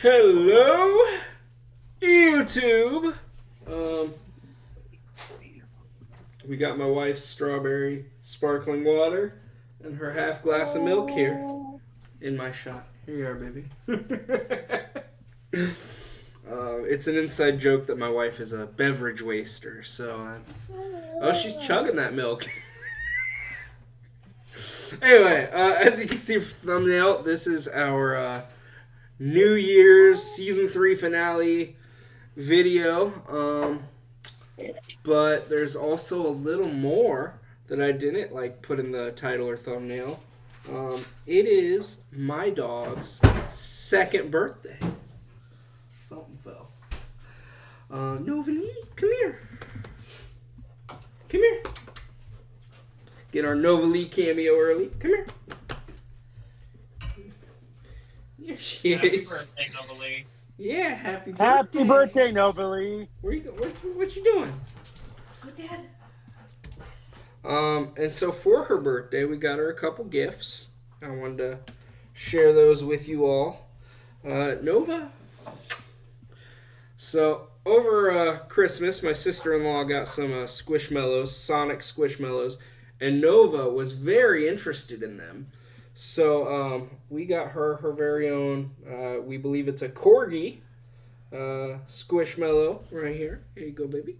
Hello, YouTube. Um, we got my wife's strawberry sparkling water and her half glass of milk here in my shot. Here you are, baby. It's an inside joke that my wife is a beverage waster, so that's. Oh, she's chugging that milk. Anyway, as you can see from the thumbnail, this is our New Year's season 3 finale video. But there's also a little more that I didn't put in the title or thumbnail. It is my dog's second birthday. Something fell. Novalee, come here. Come here. Get our Novalee cameo early. Come here. Here she Happy is. birthday, Novalee. Yeah, happy birthday. Happy birthday, Novalee. Where you go? What you doing? Good dad. And so for her birthday, we got her a couple gifts. I wanted to share those with you all. Nova. So over Christmas, my sister-in-law got some Squishmallows, Sonic Squishmallows, and Nova was very interested in them. So we got her very own, we believe it's a Corgi Squishmallow right here. Here you go, baby.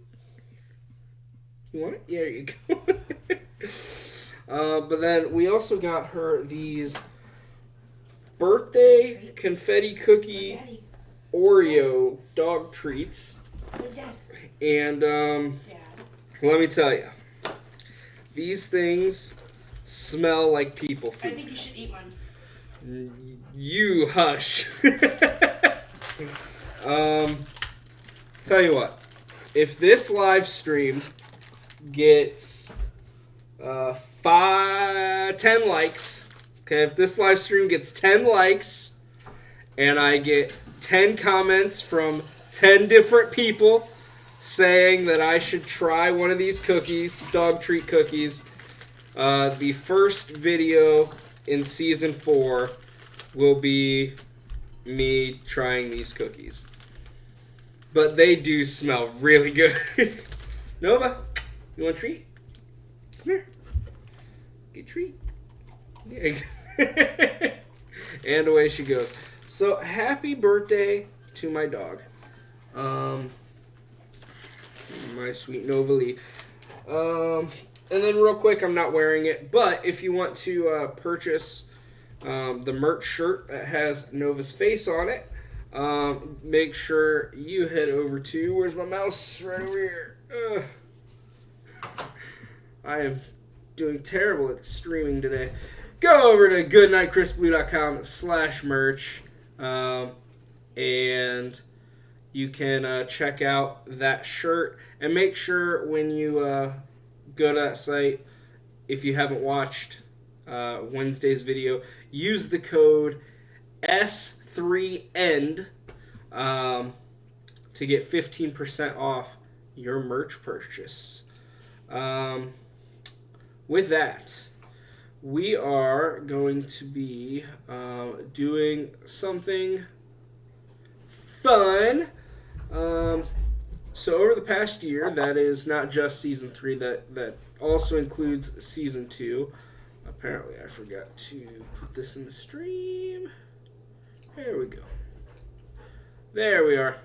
You want it? Yeah, there you go. But then we also got her these birthday confetti cookie Daddy. Oreo dog treats. Good dad. And Dad. let me tell you, these things smell like people I food. think you should eat one. You hush. Tell you what, if this live stream gets 10 likes, okay, if this live stream gets 10 likes and I get 10 comments from 10 different people saying that I should try one of these cookies, dog treat cookies, the first video in season 4 will be me trying these cookies. But they do smell really good. Nova, you want a treat? Come here. Get a treat. Yeah. And away she goes. So, happy birthday to my dog. My sweet Novalee. And then real quick, I'm not wearing it, but if you want to purchase the merch shirt that has Nova's face on it, make sure you head over to, where's my mouse? Right over here. I am doing terrible at streaming today. Go over to goodnightchrisblue.com/merch, and you can check out that shirt. And make sure when you go to that site, if you haven't watched Wednesday's video, use the code S3END to get 15% off your merch purchase. With that, we are going to be doing something fun. So over the past year, that is not just season 3, that also includes season 2. Apparently I forgot to put this in the stream. There we go. There we are.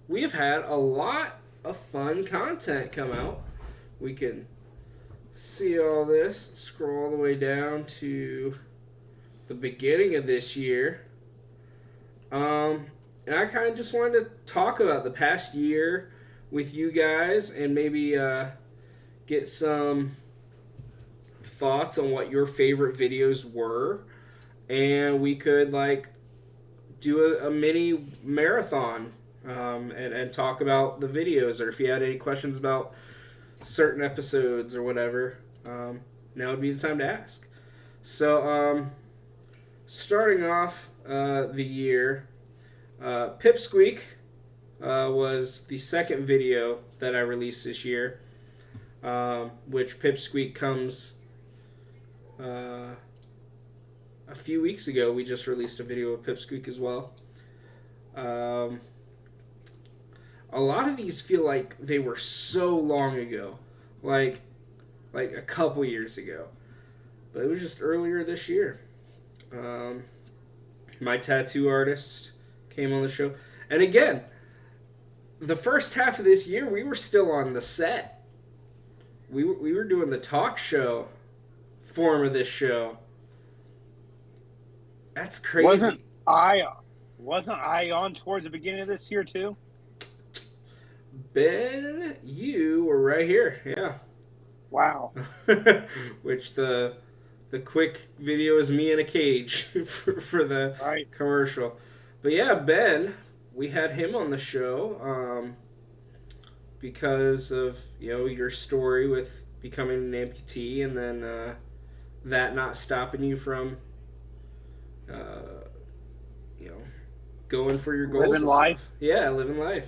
We have had a lot of fun content come out. We can see all this, scroll all the way down to the beginning of this year. And I kind of just wanted to talk about the past year with you guys and maybe get some thoughts on what your favorite videos were. And we could do a mini marathon and talk about the videos, or if you had any questions about certain episodes or whatever, now would be the time to ask. So, starting off the year, Pipsqueak was the second video that I released this year, which Pipsqueak comes a few weeks ago, we just released a video of Pipsqueak as well. A lot of these feel like they were so long ago, like a couple years ago, but it was just earlier this year. My tattoo artist came on the show, and again, the first half of this year we were still on the set. We were doing the talk show form of this show. That's crazy. Wasn't I on towards the beginning of this year too? Ben, you were right here, yeah. Wow. Which the quick video is me in a cage for the Right. commercial. But yeah, Ben, we had him on the show because of your story with becoming an amputee, and then that not stopping you from going for your goals. Living and life. stuff. Yeah, living life.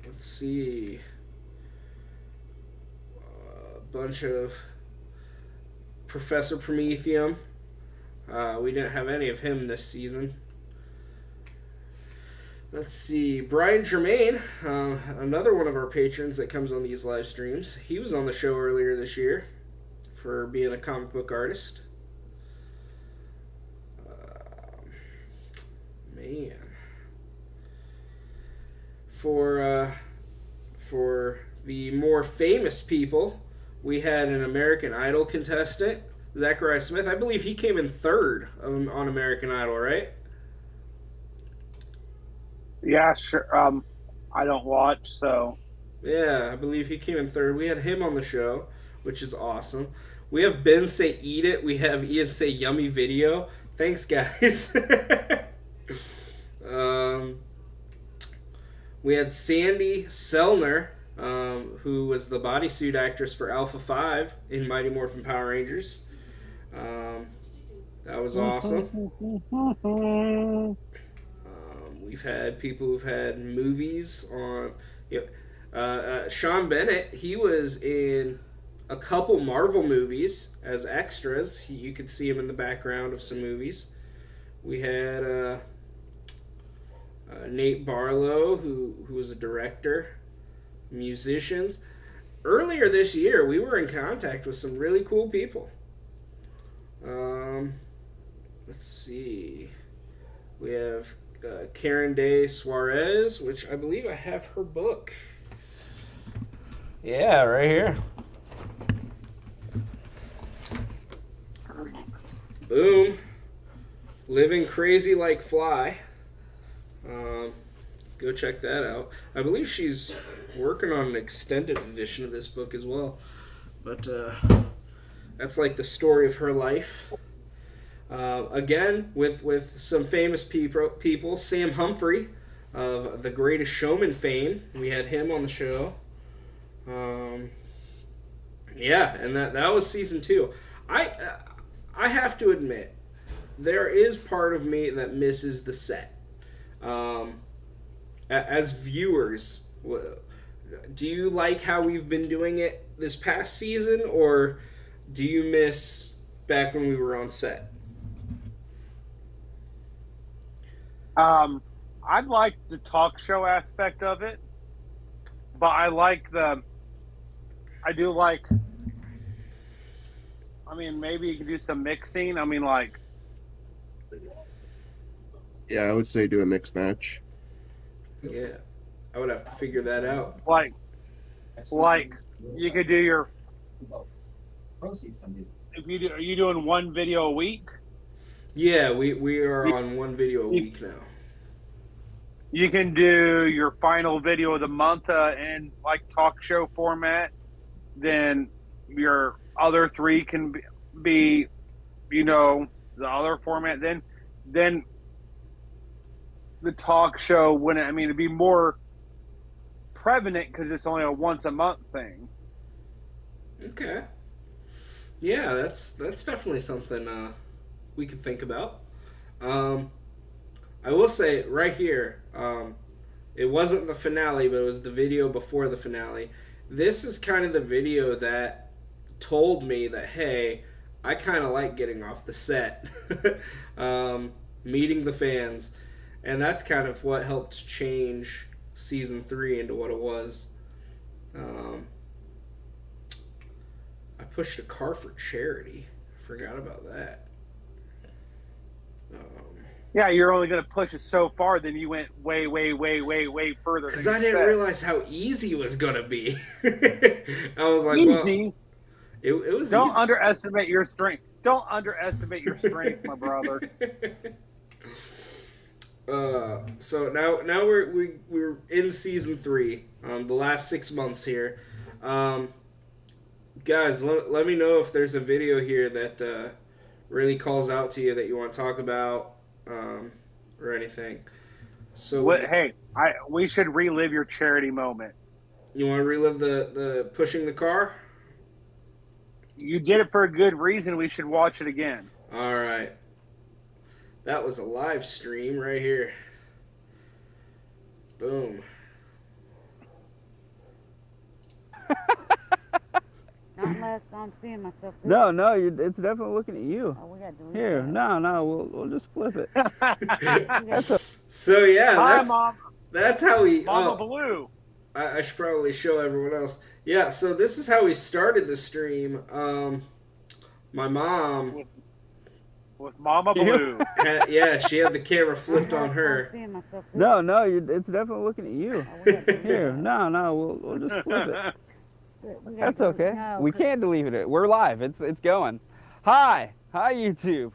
Let's see. A bunch of Professor Prometheum. We didn't have any of him this season. Let's see. Brian Germain, another one of our patrons that comes on these live streams. He was on the show earlier this year for being a comic book artist. Man. For the more famous people, we had an American Idol contestant, Zachariah Smith. I believe he came in third on American Idol, right? Yeah, sure. I don't watch, so. Yeah, I believe he came in third. We had him on the show, which is awesome. We have Ben say eat it. We have Ian say yummy video. Thanks, guys. We had Sandy Selner, who was the bodysuit actress for Alpha 5 in Mighty Morphin Power Rangers. That was awesome. We've had people who've had movies on. Sean Bennett, he was in a couple Marvel movies as extras. You could see him in the background of some movies. We had Nate Barlow, who was a director, musicians. Earlier this year, we were in contact with some really cool people. Let's see. We have Karen Day Suarez, which I believe I have her book. Yeah, right here. Boom. Living Crazy Like Fly. Go check that out. I believe she's working on an extended edition of this book as well. But that's like the story of her life. Again, with some famous people. Sam Humphrey of The Greatest Showman fame. We had him on the show. Yeah, and that was season 2. I have to admit, there is part of me that misses the set. As viewers, do you like how we've been doing it this past season, or do you miss back when we were on set? I like the talk show aspect of it, but I do like, maybe you could do some mixing. Yeah, I would say do a mixed match. Yeah, I would have to figure that out. Like you could do your, are you doing one video a week? Yeah, we are on one video a week now. You can do your final video of the month in like talk show format. Then your other 3 can be the other format. Then the talk show wouldn't. It'd be more prevalent because it's only a once a month thing. Okay. Yeah, that's definitely something we could think about. I will say right here, it wasn't the finale, but it was the video before the finale. This is kind of the video that told me that, hey, I kind of like getting off the set, meeting the fans, and that's kind of what helped change season 3 into what it was. I pushed a car for charity. Forgot about that. Yeah, you're only going to push it so far, then you went way further. Because than I you didn't said. realize how easy it was going to be. I was like, well, Easy. it was Don't easy. underestimate your strength. Don't underestimate your strength, my brother. So now we're in season 3, the last 6 months here. Guys, let me know if there's a video here that really calls out to you that you want to talk about, or anything. So We should relive your charity moment. you want to relive the pushing the car? You did it for a good reason. We should watch it again. All right. That was a live stream right here. Boom. Not unless I'm seeing myself. No, it's definitely looking at you. Oh, we got to do Here, that. no, we'll just flip it. So yeah, Hi, Mom. that's how we. Mama Oh, Blue. I should probably show everyone else. Yeah, so this is how we started the stream. My mom, With Mama Blue. she had the camera flipped on I'm her. seeing myself. No, it's definitely looking at you. Oh, we got to do Here, that. no, we'll just flip it. We gotta That's do- okay. no, We 'cause- can't delete it. We're live. It's going. Hi YouTube.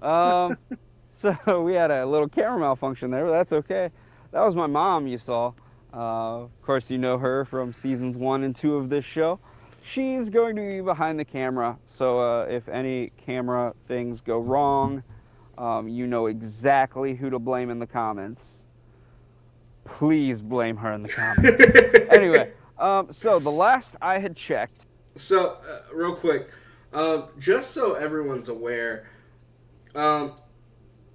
So we had a little camera malfunction there, but that's okay. That was my mom you saw. Of course, you know her from seasons 1 and 2 of this show. She's going to be behind the camera, so if any camera things go wrong, you know exactly who to blame in the comments. Please blame her in the comments. Anyway, so the last I had checked. So, real quick, just so everyone's aware,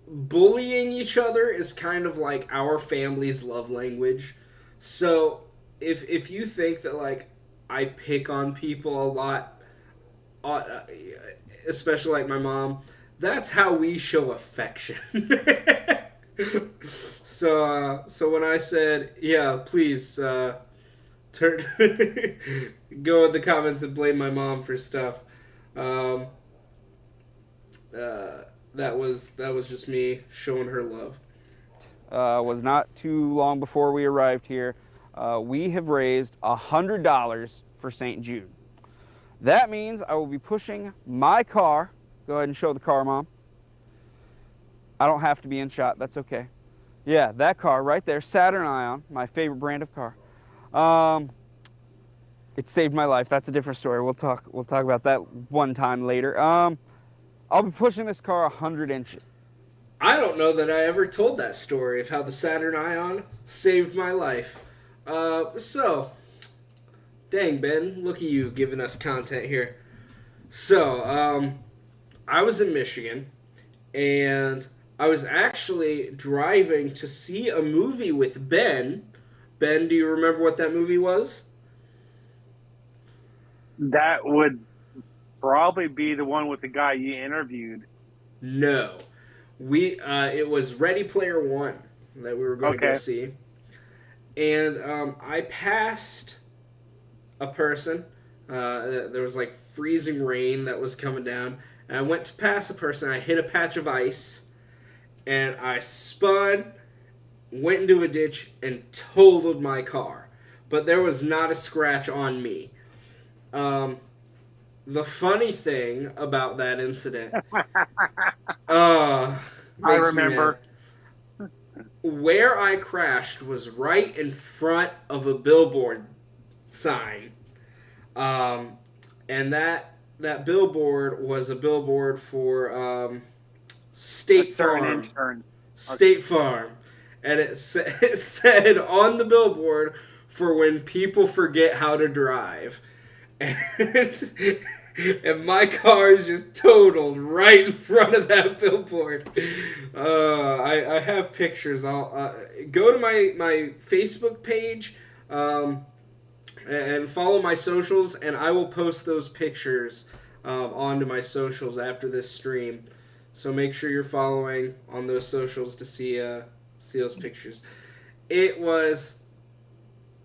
bullying each other is kind of like our family's love language. So, if you think that, like, I pick on people a lot, especially like my mom, that's how we show affection. So when I said, yeah, please, turn go in the comments and blame my mom for stuff. That was just me showing her love. Was not too long before we arrived here. We have raised $100 for St. Jude. That means I will be pushing my car. Go ahead and show the car, Mom. I don't have to be in shot. That's okay. Yeah, that car right there, Saturn Ion, my favorite brand of car. It saved my life. That's a different story. We'll talk about that one time later. I'll be pushing this car 100 inches. I don't know that I ever told that story of how the Saturn Ion saved my life. So, dang, Ben, look at you giving us content here. So, I was in Michigan, and I was actually driving to see a movie with Ben. Ben, do you remember what that movie was? That would probably be the one with the guy you interviewed. No. It was Ready Player One that we were going to go Okay. see. And I passed a person. There was like freezing rain that was coming down. And I went to pass a person. I hit a patch of ice. And I spun, went into a ditch, and totaled my car. But there was not a scratch on me. The funny thing about that incident... I makes me remember. mad. Where I crashed was right in front of a billboard sign. And that billboard was a billboard for State Certain Farm. insurance. State Farm. And it said on the billboard, for when people forget how to drive. And my car is just totaled right in front of that billboard. I have pictures. I'll go to my Facebook page and follow my socials, and I will post those pictures onto my socials after this stream. So make sure you're following on those socials to see those pictures. It was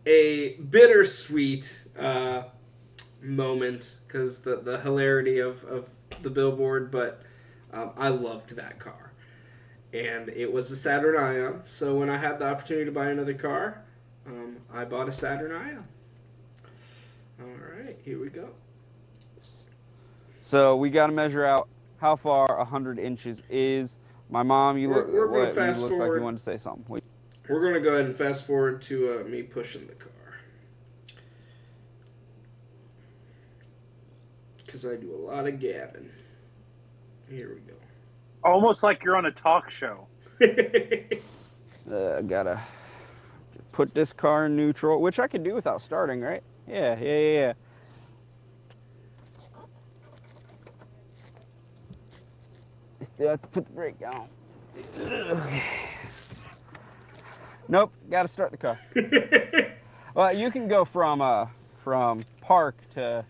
a bittersweet moment because the hilarity of the billboard, but I loved that car. And it was a Saturn Ion, so when I had the opportunity to buy another car, I bought a Saturn Ion. All right, here we go. So we got to measure out how far 100 inches is. My mom, you look, We're gonna what, fast you look like forward. you wanted to say something. We're going to go ahead and fast forward to me pushing the car. Because I do a lot of gabbing. Here we go. Almost like you're on a talk show. Gotta put this car in neutral, which I can do without starting, right? Yeah. Still have to put the brake on. Nope, gotta start the car. Well, you can go from park to,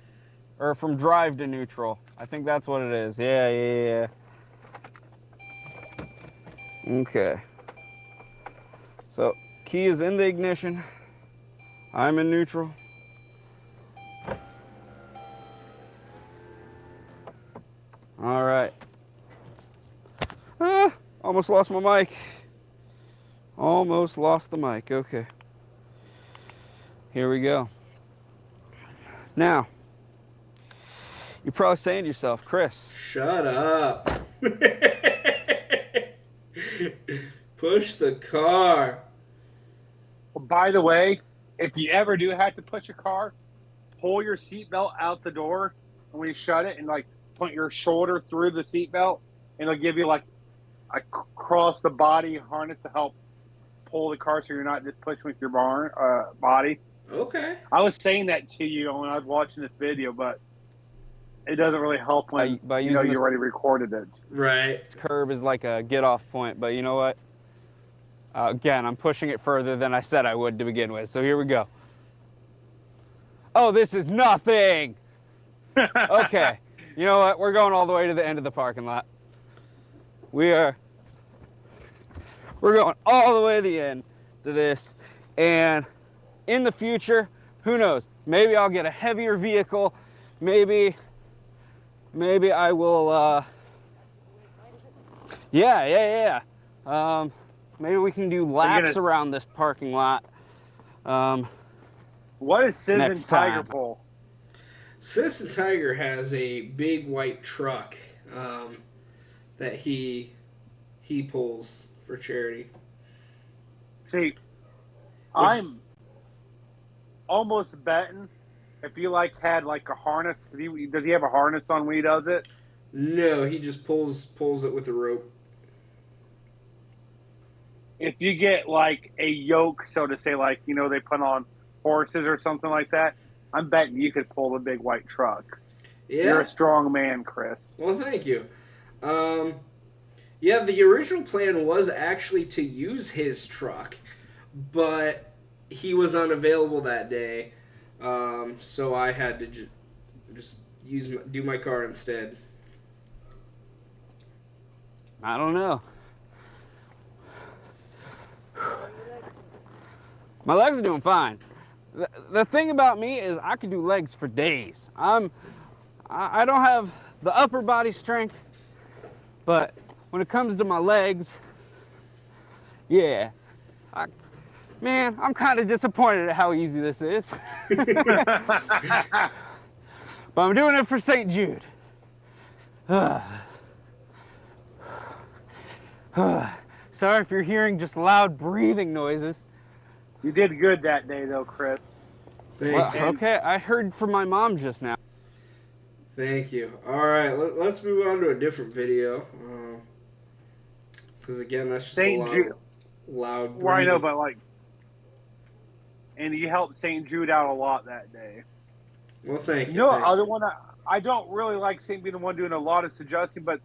or from drive to neutral. I think that's what it is. Yeah. Okay. So, key is in the ignition. I'm in neutral. All right. Almost lost my mic. Almost lost the mic. Okay. Here we go. Now, you're probably saying to yourself, Chris. Shut up. Push the car. Well, by the way, if you ever do have to push a car, pull your seatbelt out the door and when you shut it and like put your shoulder through the seatbelt and it'll give you like a cross the body harness to help pull the car so you're not just pushing with your body. Okay. I was saying that to you when I was watching this video, but it doesn't really help when By you know using you this already recorded it. Right. curb is like a get-off point, but you know what? Again, I'm pushing it further than I said I would to begin with, so here we go. Oh, this is nothing! Okay, you know what? We're going all the way to the end of the parking lot. We're going all the way to the end to this, and in the future, who knows? Maybe I'll get a heavier vehicle. Maybe I will. Yeah. Maybe we can do laps around this parking lot. What is Citizen Next Tiger time. Pole? Citizen Tiger has a big white truck that he pulls for charity. See, I'm almost betting if you had a harness. Does he have a harness on when he does it? No, he just pulls it with a rope. If you get a yoke, so to say, they put on horses or something like that, I'm betting you could pull the big white truck. Yeah. You're a strong man, Chris. Well, thank you. Yeah, the original plan was actually to use his truck, but he was unavailable that day, so I had to just do my car instead. I don't know. My legs are doing fine. The thing about me is I can do legs for days. I don't have the upper body strength, but when it comes to my legs, yeah. Man, I'm kind of disappointed at how easy this is. But I'm doing it for St. Jude. Sorry if you're hearing just loud breathing noises. You did good that day, though, Chris. Thank you. Okay, I heard from my mom just now. Thank you. All right, let's move on to a different video. Because again, that's just St. Jude. loud. Well, I know, breathing. but and you helped St. Jude out a lot that day. Well, thank you. You know, thank other one I don't really like St. being the one doing a lot of suggesting, but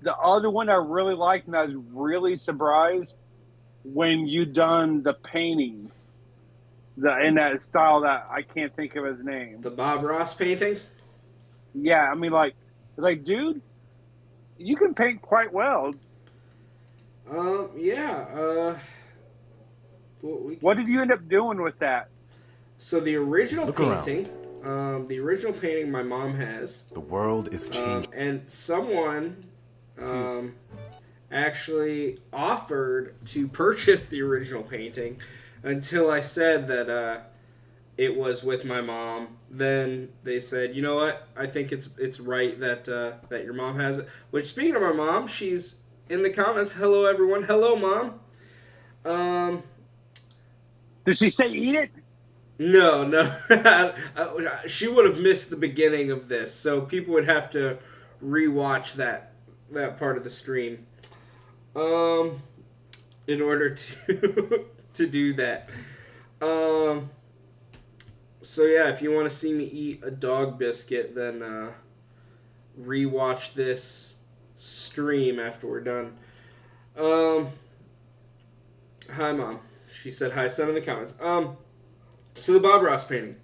the other one I really liked, and I was really surprised when you done the painting, in that style that I can't think of his name. The Bob Ross painting. Yeah, I mean, like, dude, you can paint quite well. Yeah. What did you end up doing with that? So the original Look around. painting, the original painting my mom has, The world is changing. and someone actually offered to purchase the original painting until I said that it was with my mom. Then they said, you know what? I think it's right that that your mom has it. Which, speaking of my mom, she's in the comments. Hello, everyone. Hello, mom. Did she say eat it? No. She would have missed the beginning of this, so people would have to rewatch that part of the stream, in order to to do that. So yeah, if you want to see me eat a dog biscuit, then rewatch this stream after we're done. Hi, Mom. She said hi, son, in the comments. So the Bob Ross painting.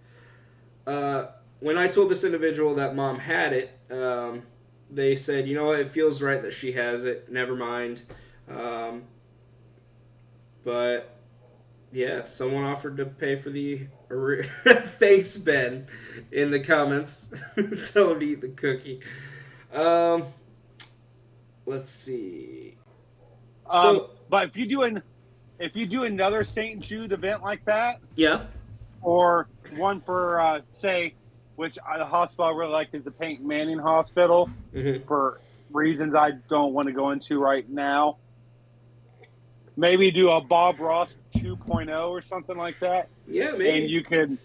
When I told this individual that Mom had it, they said, you know what, it feels right that she has it. Never mind. But yeah, someone offered to pay for the... Thanks, Ben, in the comments. Tell him to eat the cookie. Let's see. But if you do another St. Jude event like that, Yeah. or one for say, which the hospital I really like is the Paint Manning Hospital, Mm-hmm. for reasons I don't want to go into right now. Maybe do a Bob Ross 2.0 or something like that. Yeah, maybe. And you can,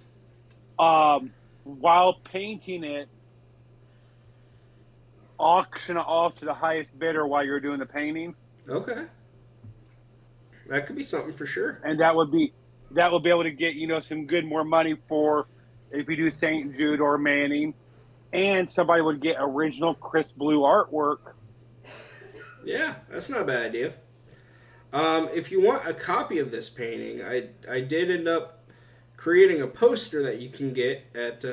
while painting it, auction it off to the highest bidder while you're doing the painting, Okay. That could be something for sure. and that would be able to get some good more money for if you do St. Jude or Manning, and somebody would get original crisp blue artwork. Yeah, that's not a bad idea. If you want a copy of this painting, I did end up creating a poster that you can get at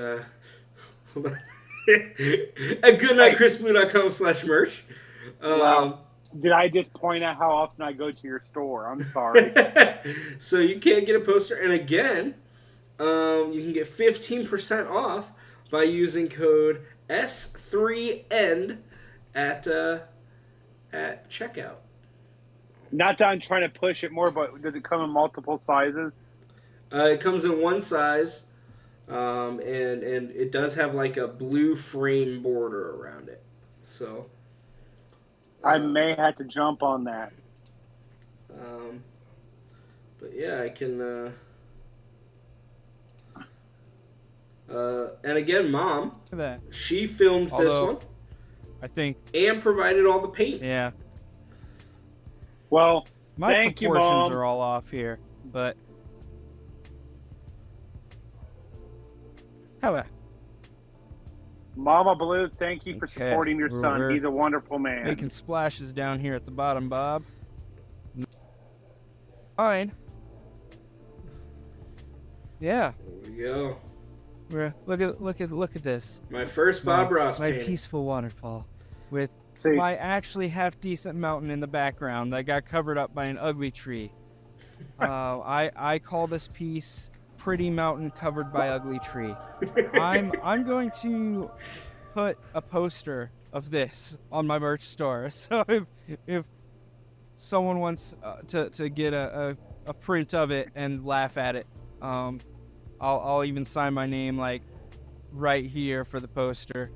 hold on. At goodnightchrisblue.com/merch. Wow. Did I just point out how often I go to your store? I'm sorry. So you can get a poster, and again, you can get 15% off by using code S3END at checkout. Not that I'm trying to push it more, but does it come in multiple sizes? It comes in one size, and it does have like a blue frame border around it. So I may have to jump on that. but yeah, I can. And again, Mom, Look at that. she filmed this Although- one I think, and provided all the paint. yeah. Well, My Thank you, proportions Mom. are all off here, but how about Mama Blue, thank you for Okay, supporting your son. we're He's a wonderful man. making splashes down here at the bottom, Bob? Fine. Yeah. There we go. Look at this. My first Bob Ross My painting. peaceful waterfall with See, my actually half decent mountain in the background that got covered up by an ugly tree. I call this piece Pretty Mountain Covered by Ugly Tree. I'm going to put a poster of this on my merch store. So if someone wants to get a print of it and laugh at it, I'll even sign my name like right here for the poster.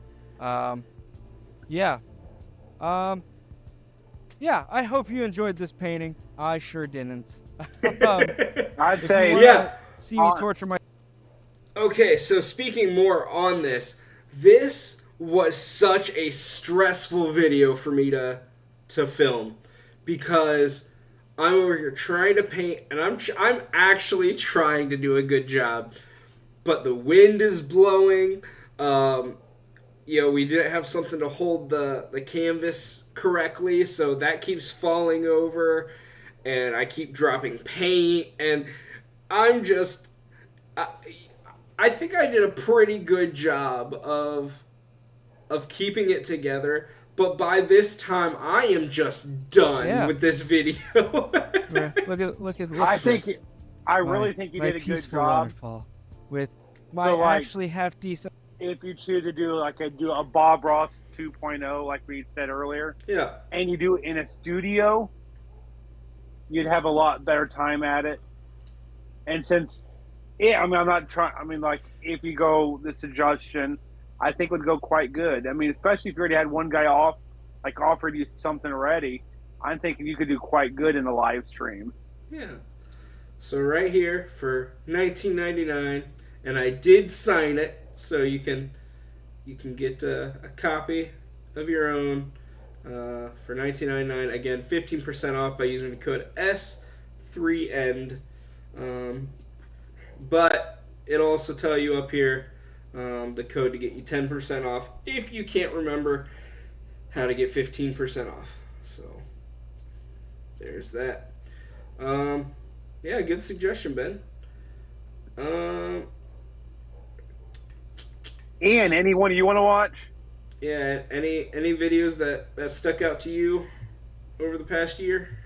Yeah. Yeah, I hope you enjoyed this painting. I sure didn't. I'd say Yeah. See me torture my... Okay, so speaking more on this, this was such a stressful video for me to film because I'm over here trying to paint, and I'm actually trying to do a good job, but the wind is blowing. We didn't have something to hold the canvas correctly, so that keeps falling over, and I keep dropping paint, and I'm just... I think I did a pretty good job of of keeping it together, but by this time I am just done Yeah. with this video. Look at. I think this. I really think you My did a good peaceful job. waterfall with my So, like- actually half decent. If you choose to do a Bob Ross 2.0, like we said earlier, Yeah. and you do it in a studio, you'd have a lot better time at it. And since, yeah, I mean, I'm not trying. I mean, like, if you go the suggestion, I think would go quite good. I mean, especially if you already had one guy offered you something already. I'm thinking you could do quite good in the live stream. Yeah. So right here for $19.99, and I did sign it, so you can get a copy of your own for $19.99. Again, 15% off by using the code S3END. But it'll also tell you up here the code to get you 10% off if you can't remember how to get 15% off. So there's that. Yeah, good suggestion, Ben. Ian, anyone you want to watch? Yeah, any videos that stuck out to you over the past year?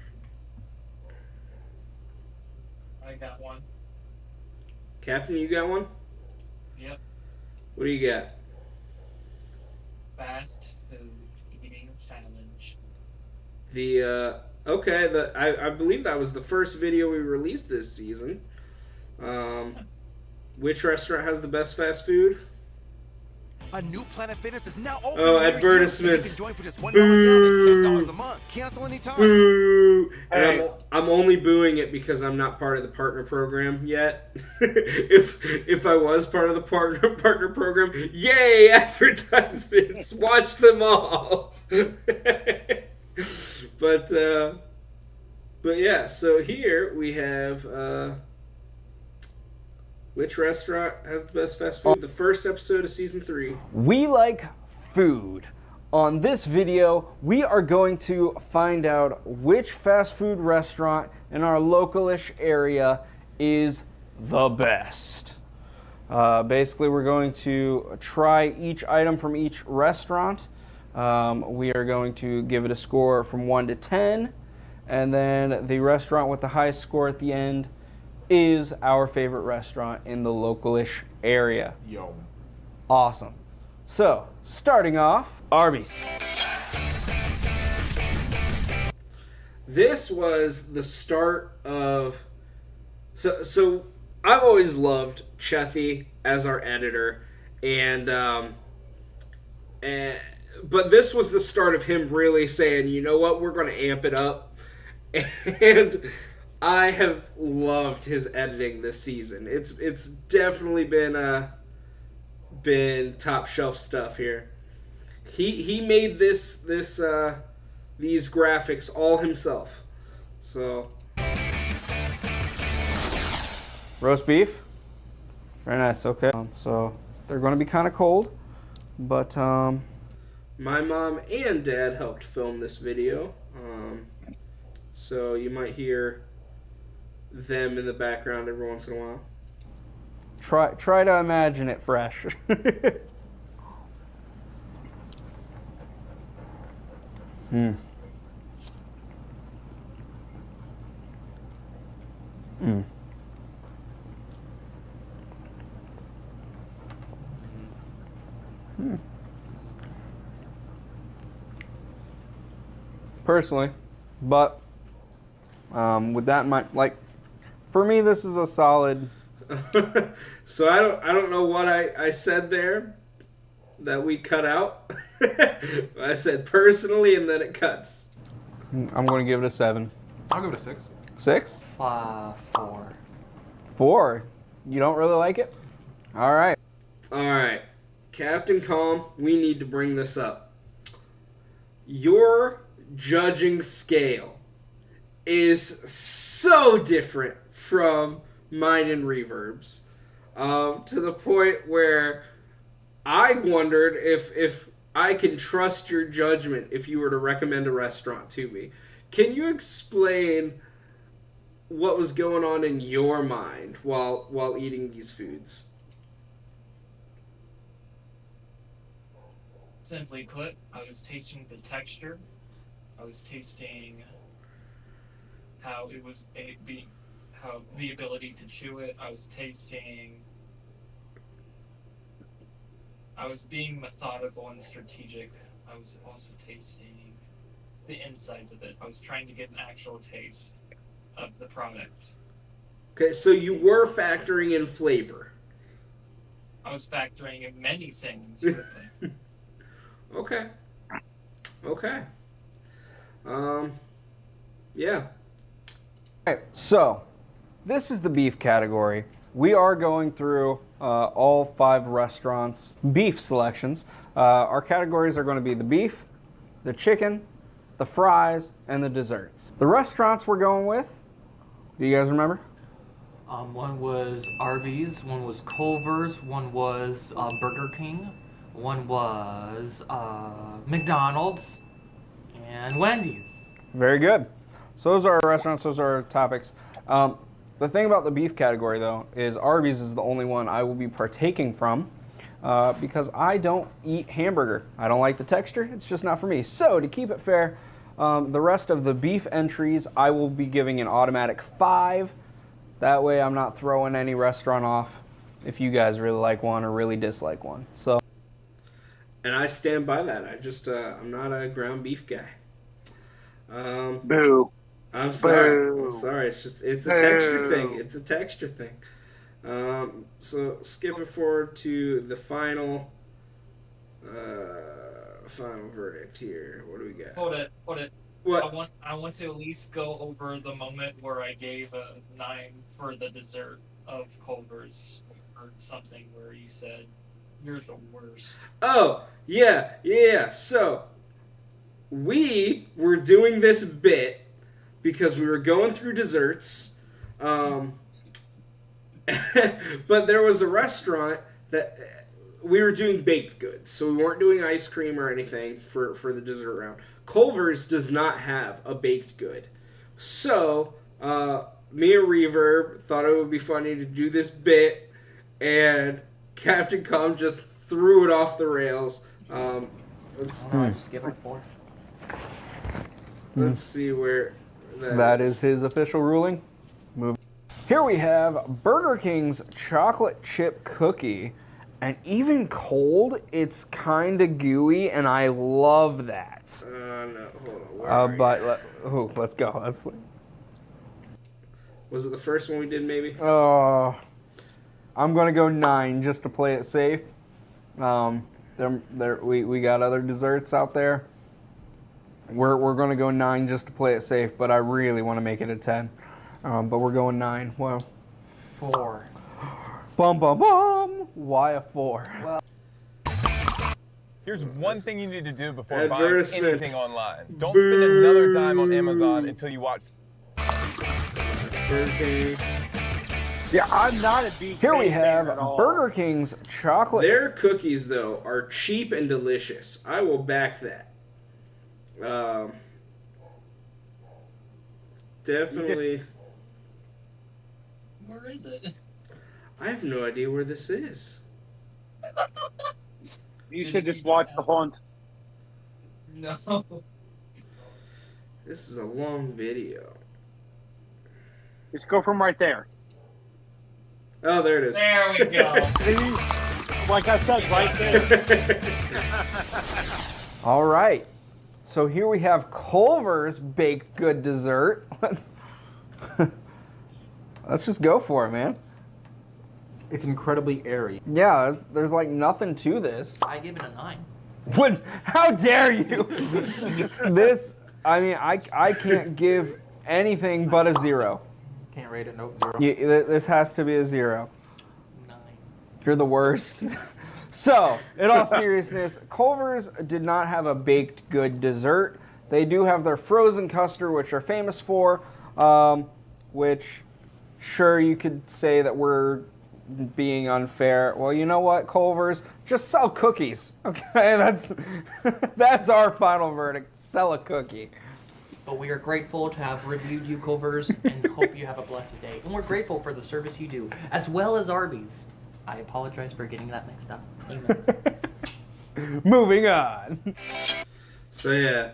I got one. Captain, you got one? Yep. What do you got? Fast food eating challenge. I believe that was the first video we released this season. Which restaurant has the best fast food? A new Planet Fitness is now open. Oh, near you. advertisement. You can join for just $1 Boo. down and $10 a month. Cancel anytime. Boo! And Hey. I'm only booing it because I'm not part of the partner program yet. if I was part of the partner program, yay, advertisements! Watch them all. But yeah, so here we have which restaurant has the best fast food? The first episode of season 3. We like food. On this video, we are going to find out which fast food restaurant in our localish area is the best. Basically, we're going to try each item from each restaurant. We are going to give it a score from 1 to 10, and then the restaurant with the highest score at the end is our favorite restaurant in the localish area. Yo. Awesome. So, starting off, Arby's. This was the start of so I've always loved Chethy as our editor, and but this was the start of him really saying, you know what, we're going to amp it up. And I have loved his editing this season. It's definitely been top shelf stuff here. He made these graphics all himself. So Roast beef. Very nice, okay. So, they're going to be kind of cold, but my mom and dad helped film this video. So you might hear them in the background every once in a while. try to imagine it fresh. Hmm. Mm. Hmm. Personally, but with that in mind, like, for me, this is a solid. So I don't know what I said there that we cut out. I said personally, and then it cuts. I'm going to give it a 7. I'll give it a 6. 6? 4. 4. You don't really like it? All right. All right, Captain Calm, we need to bring this up. Your judging scale is so different from mine and Reverb's, to the point where I wondered if I can trust your judgment if you were to recommend a restaurant to me. Can you explain what was going on in your mind while eating these foods? Simply put, I was tasting the texture. I was tasting how it was how the ability to chew it. I was tasting. I was being methodical and strategic. I was also tasting the insides of it. I was trying to get an actual taste of the product. Okay, so you were factoring in flavor. I was factoring in many things with it. Okay. Okay. Yeah. Okay, so this is the beef category. We are going through all 5 restaurants' beef selections. Our categories are going to be the beef, the chicken, the fries, and the desserts. The restaurants we're going with, do you guys remember? One was Arby's, one was Culver's, one was Burger King, one was McDonald's, and Wendy's. Very good. So those are our restaurants, those are our topics. The thing about the beef category, though, is Arby's is the only one I will be partaking from because I don't eat hamburger. I don't like the texture. It's just not for me. So to keep it fair, the rest of the beef entries, I will be giving an automatic 5. That way I'm not throwing any restaurant off if you guys really like one or really dislike one. So. And I stand by that. I'm not a ground beef guy. Boo. I'm sorry. Boo. I'm sorry. It's a texture Boo. thing. It's a texture thing. So skipping forward to the final verdict here. What do we got? Hold it. What? I want to at least go over the moment where I gave a 9 for the dessert of Culver's or something where you said you're the worst. Oh, yeah. So, we were doing this bit because we were going through desserts, but there was a restaurant that we were doing baked goods, so we weren't doing ice cream or anything for the dessert round. Culver's does not have a baked good. So, me and Reverb thought it would be funny to do this bit, and Captain Com just threw it off the rails. Let's see where That is his official ruling. Move. Here we have Burger King's chocolate chip cookie. And even cold, it's kind of gooey, and I love that. No, hold on. Let's go. Was it the first one we did, maybe? I'm gonna go 9 just to play it safe. We got other desserts out there. We're gonna go 9 just to play it safe, but I really want to make it a 10. But we're going 9. Well, 4. Bum bum bum. Why a 4? Here's one thing you need to do before buying Advertisement. anything online. Don't spend another dime on Amazon until you watch. Yeah, I'm not a beef. Here we fan have at all. Burger King's chocolate. Their cookies, though, are cheap and delicious. I will back that. Definitely. Where is it? I have no idea where this is. You should just watch the hunt. No. This is a long video. Just go from right there. Oh, there it is. There we go. Like I said, right there. All right. So here we have Culver's baked good dessert. Let's just go for it, man. It's incredibly airy. Yeah, there's like nothing to this. I give it a 9. What? How dare you? This, I mean, I can't give anything but a 0. Can't rate it, nope, 0. This has to be a 0. 9. You're the worst. So, in all seriousness, Culver's did not have a baked good dessert. They do have their frozen custard, which they're famous for, which, sure, you could say that we're being unfair. Well, you know what, Culver's? Just sell cookies, okay? That's our final verdict. Sell a cookie. But we are grateful to have reviewed you, Culver's, and hope you have a blessed day. And we're grateful for the service you do, as well as Arby's. I apologize for getting that mixed up. Amen. Moving on. So yeah,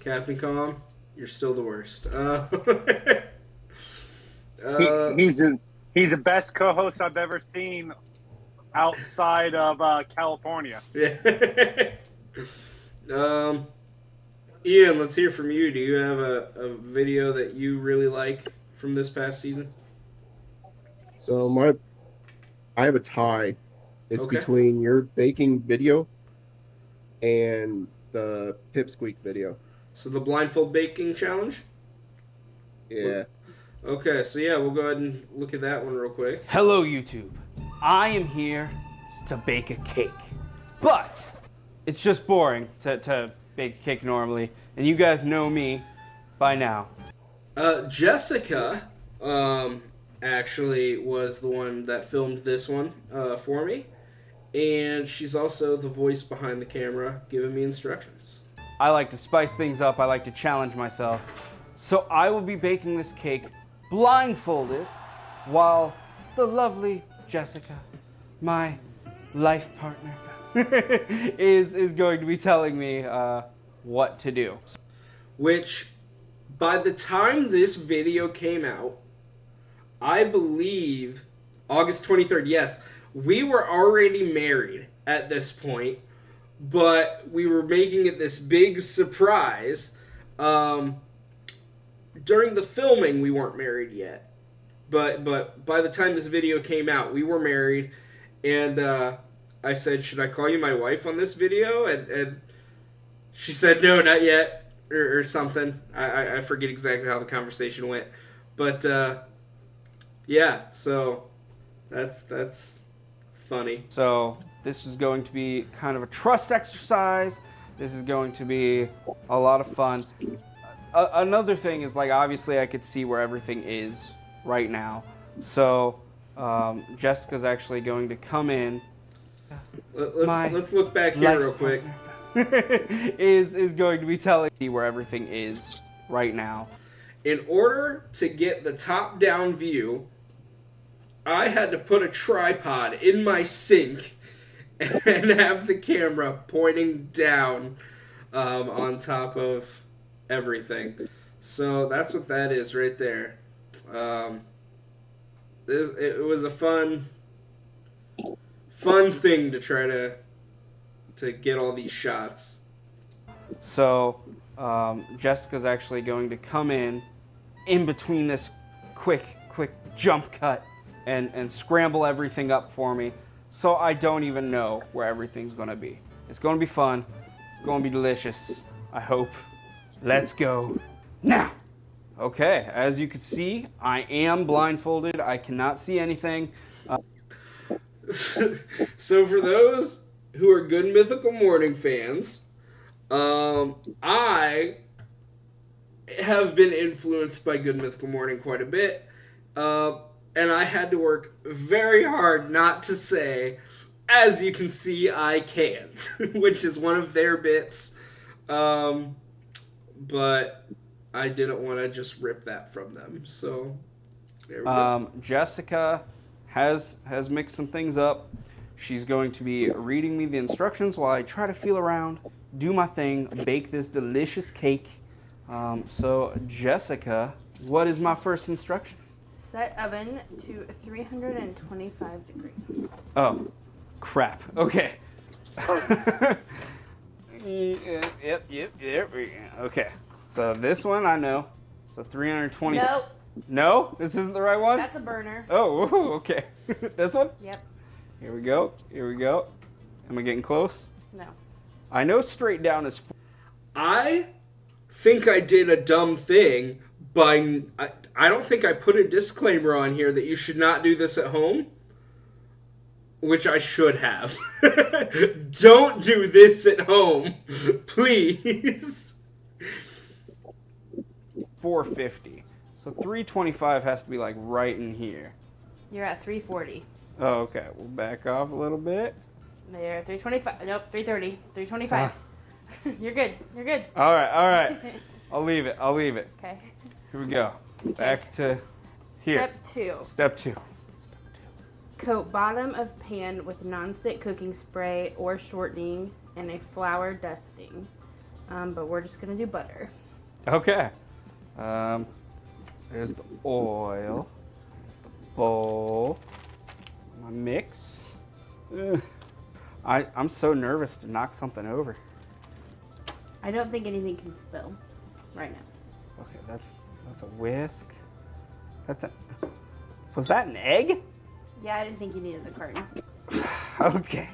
Captain Calm, you're still the worst. He's the best co-host I've ever seen outside of California. Yeah. Ian, let's hear from you. Do you have a video that you really like from this past season? So I have a tie. It's Okay. between your baking video and the Pipsqueak video. So the blindfold baking challenge? Yeah. Okay, so yeah, we'll go ahead and look at that one real quick. Hello, YouTube. I am here to bake a cake. But it's just boring to bake a cake normally. And you guys know me by now. Jessica actually was the one that filmed this one for me. And she's also the voice behind the camera giving me instructions. I like to spice things up. I like to challenge myself. So I will be baking this cake blindfolded while the lovely Jessica, my life partner, is going to be telling me what to do. Which, by the time this video came out, I believe August 23rd, yes, we were already married at this point, but we were making it this big surprise. During the filming, we weren't married yet, but by the time this video came out, we were married, and I said, should I call you my wife on this video? And she said, no, not yet, or something. I forget exactly how the conversation went, but yeah, so that's funny. So this is going to be kind of a trust exercise. This is going to be a lot of fun. Another thing is, like, obviously I could see where everything is right now. So Jessica's actually going to come in. Let's look back here real quick. is going to be telling me where everything is right now. In order to get the top-down view, I had to put a tripod in my sink and have the camera pointing down on top of everything. So that's what that is right there. It was a fun thing to try to get all these shots. So Jessica's actually going to come in between this quick jump cut and scramble everything up for me, so I don't even know where everything's going to be. It's going to be fun. It's going to be delicious, I hope. Let's go now. Okay, as you can see, I am blindfolded. I cannot see anything. So for those who are Good Mythical Morning fans, I have been influenced by Good Mythical Morning quite a bit, and I had to work very hard not to say, as you can see, I can't, which is one of their bits. But I didn't want to just rip that from them, so there we go. Jessica has mixed some things up. She's going to be reading me the instructions while I try to feel around, do my thing, bake this delicious cake. So Jessica, what is my first instruction? Set oven to 325 degrees. Oh, crap. Okay. Yep. Okay. So this one I know. So 320. Nope. No? This isn't the right one? That's a burner. Oh, woohoo, okay. This one? Yep. Here we go. Am I getting close? No. I know straight down is... I think I did a dumb thing by... I don't think I put a disclaimer on here that you should not do this at home, which I should have. Don't do this at home, please. 450. So 325 has to be like right in here. You're at 340. Oh, okay. We'll back off a little bit. There, 325. Nope, 330. 325. You're good. All right. I'll leave it. Okay. Here we go. Back to here. Step 2. Step 2. Coat bottom of pan with nonstick cooking spray or shortening and a flour dusting. But we're just gonna do butter. Okay. There's the oil. There's the bowl. My mix. Ugh. I'm so nervous to knock something over. I don't think anything can spill right now. Okay, that's a whisk. Was that an egg? Yeah, I didn't think you needed the carton. Okay.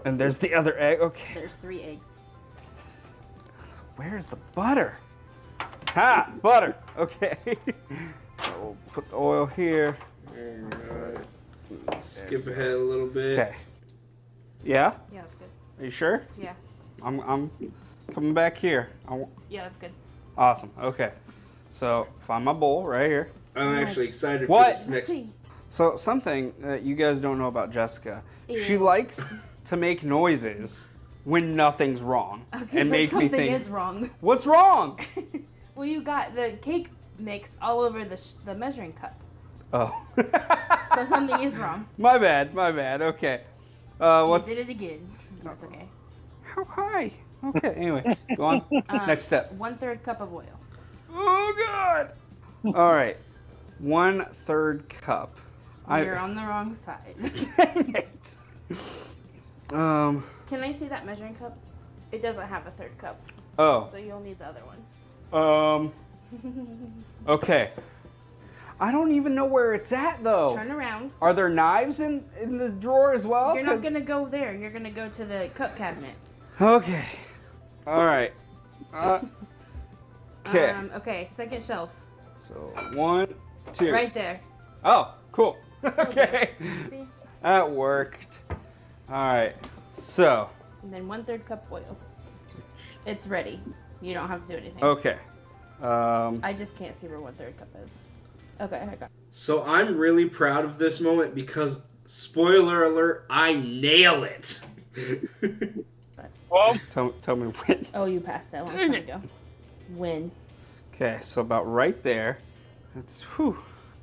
And there's the other egg. Okay. There's 3 eggs. So where's the butter? Ha! Butter! Okay. So we'll put the oil here. Alright. Let's skip ahead a little bit. Okay. Yeah? Yeah, that's good. Are you sure? Yeah. I'm coming back here. Yeah, that's good. Awesome. Okay. So find my bowl right here. I'm actually excited for What? this next. So something that you guys don't know about Jessica, she Ew. likes to make noises when nothing's wrong, Okay, and but make me something think, is wrong. what's wrong? Well, you got the cake mix all over the measuring cup. Oh. So something is wrong. My bad. Okay. What's You did it again. That's okay. how high? Okay. Anyway, go on. Next step. 1/3 cup of oil. Oh God. All right. 1/3 cup. You're on the wrong side. Dang it. Can I see that measuring cup? It doesn't have a 1/3 cup. Oh. So you'll need the other one. Okay. I don't even know where it's at though. Turn around. Are there knives in the drawer as well? You're not 'Cause- gonna go there. You're gonna go to the cup cabinet. Okay. All right. Okay. Okay, second shelf. So 1, 2. Right there. Oh, cool. Okay. See? That worked. All right. So. And then 1/3 cup oil. It's ready. You don't have to do anything. Okay. I just can't see where 1/3 cup is. Okay, I got it. So I'm really proud of this moment because, spoiler alert, I nail it. Well, tell me when. Oh, you passed that a long time ago. When? Okay, so about right there. That's whew.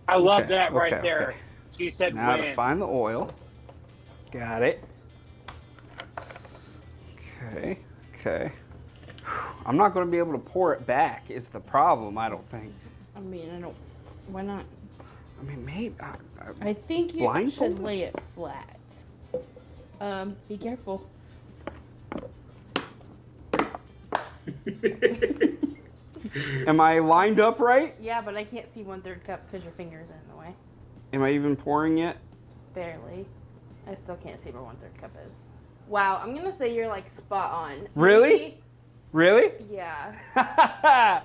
I love Okay, that right okay, there. okay. She said Now when. to find the oil. Got it. Okay. Whew. I'm not going to be able to pour it back. Is the problem? I don't think. I mean, I don't. Why not? I mean, maybe. I think you should blindfolded? lay it flat. Be careful. Am I lined up right? Yeah, but I can't see 1/3 cup because your finger's in the way. Am I even pouring yet? Barely. I still can't see where 1/3 cup is. Wow, I'm gonna say you're like spot on. Really? Really? Yeah.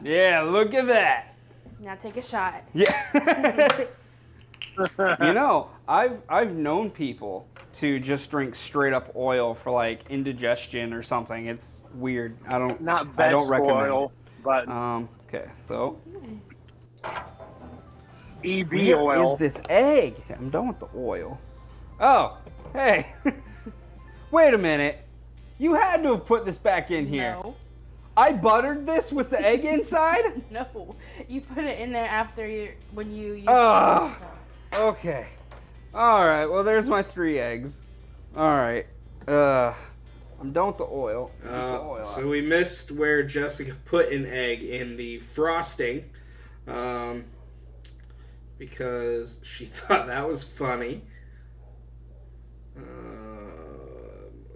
Yeah, look at that. Now take a shot. Yeah. You know, I've known people to just drink straight up oil for like indigestion or something. It's weird. I don't recommend oil, it. but Okay, so EV where oil. is this egg? I'm done with the oil. Oh, hey. Wait a minute. You had to have put this back in here. No. I buttered this with the egg inside? No. You put it in there after when you Oh. Okay. All right. Well, there's my 3 eggs. All right. I'm done with the oil. Get the oil So out. we missed where Jessica put an egg in the frosting, because she thought that was funny.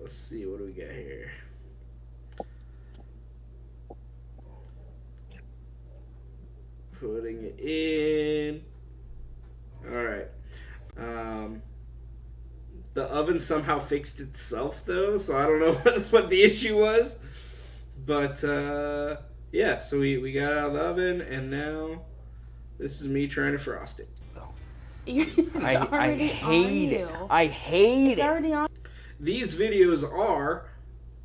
Let's see, what do we got here? Putting it in. All right. The oven somehow fixed itself though, so I don't know what the issue was. But yeah, so we got it out of the oven, and now this is me trying to frost it. I hate it. I hate it. These videos are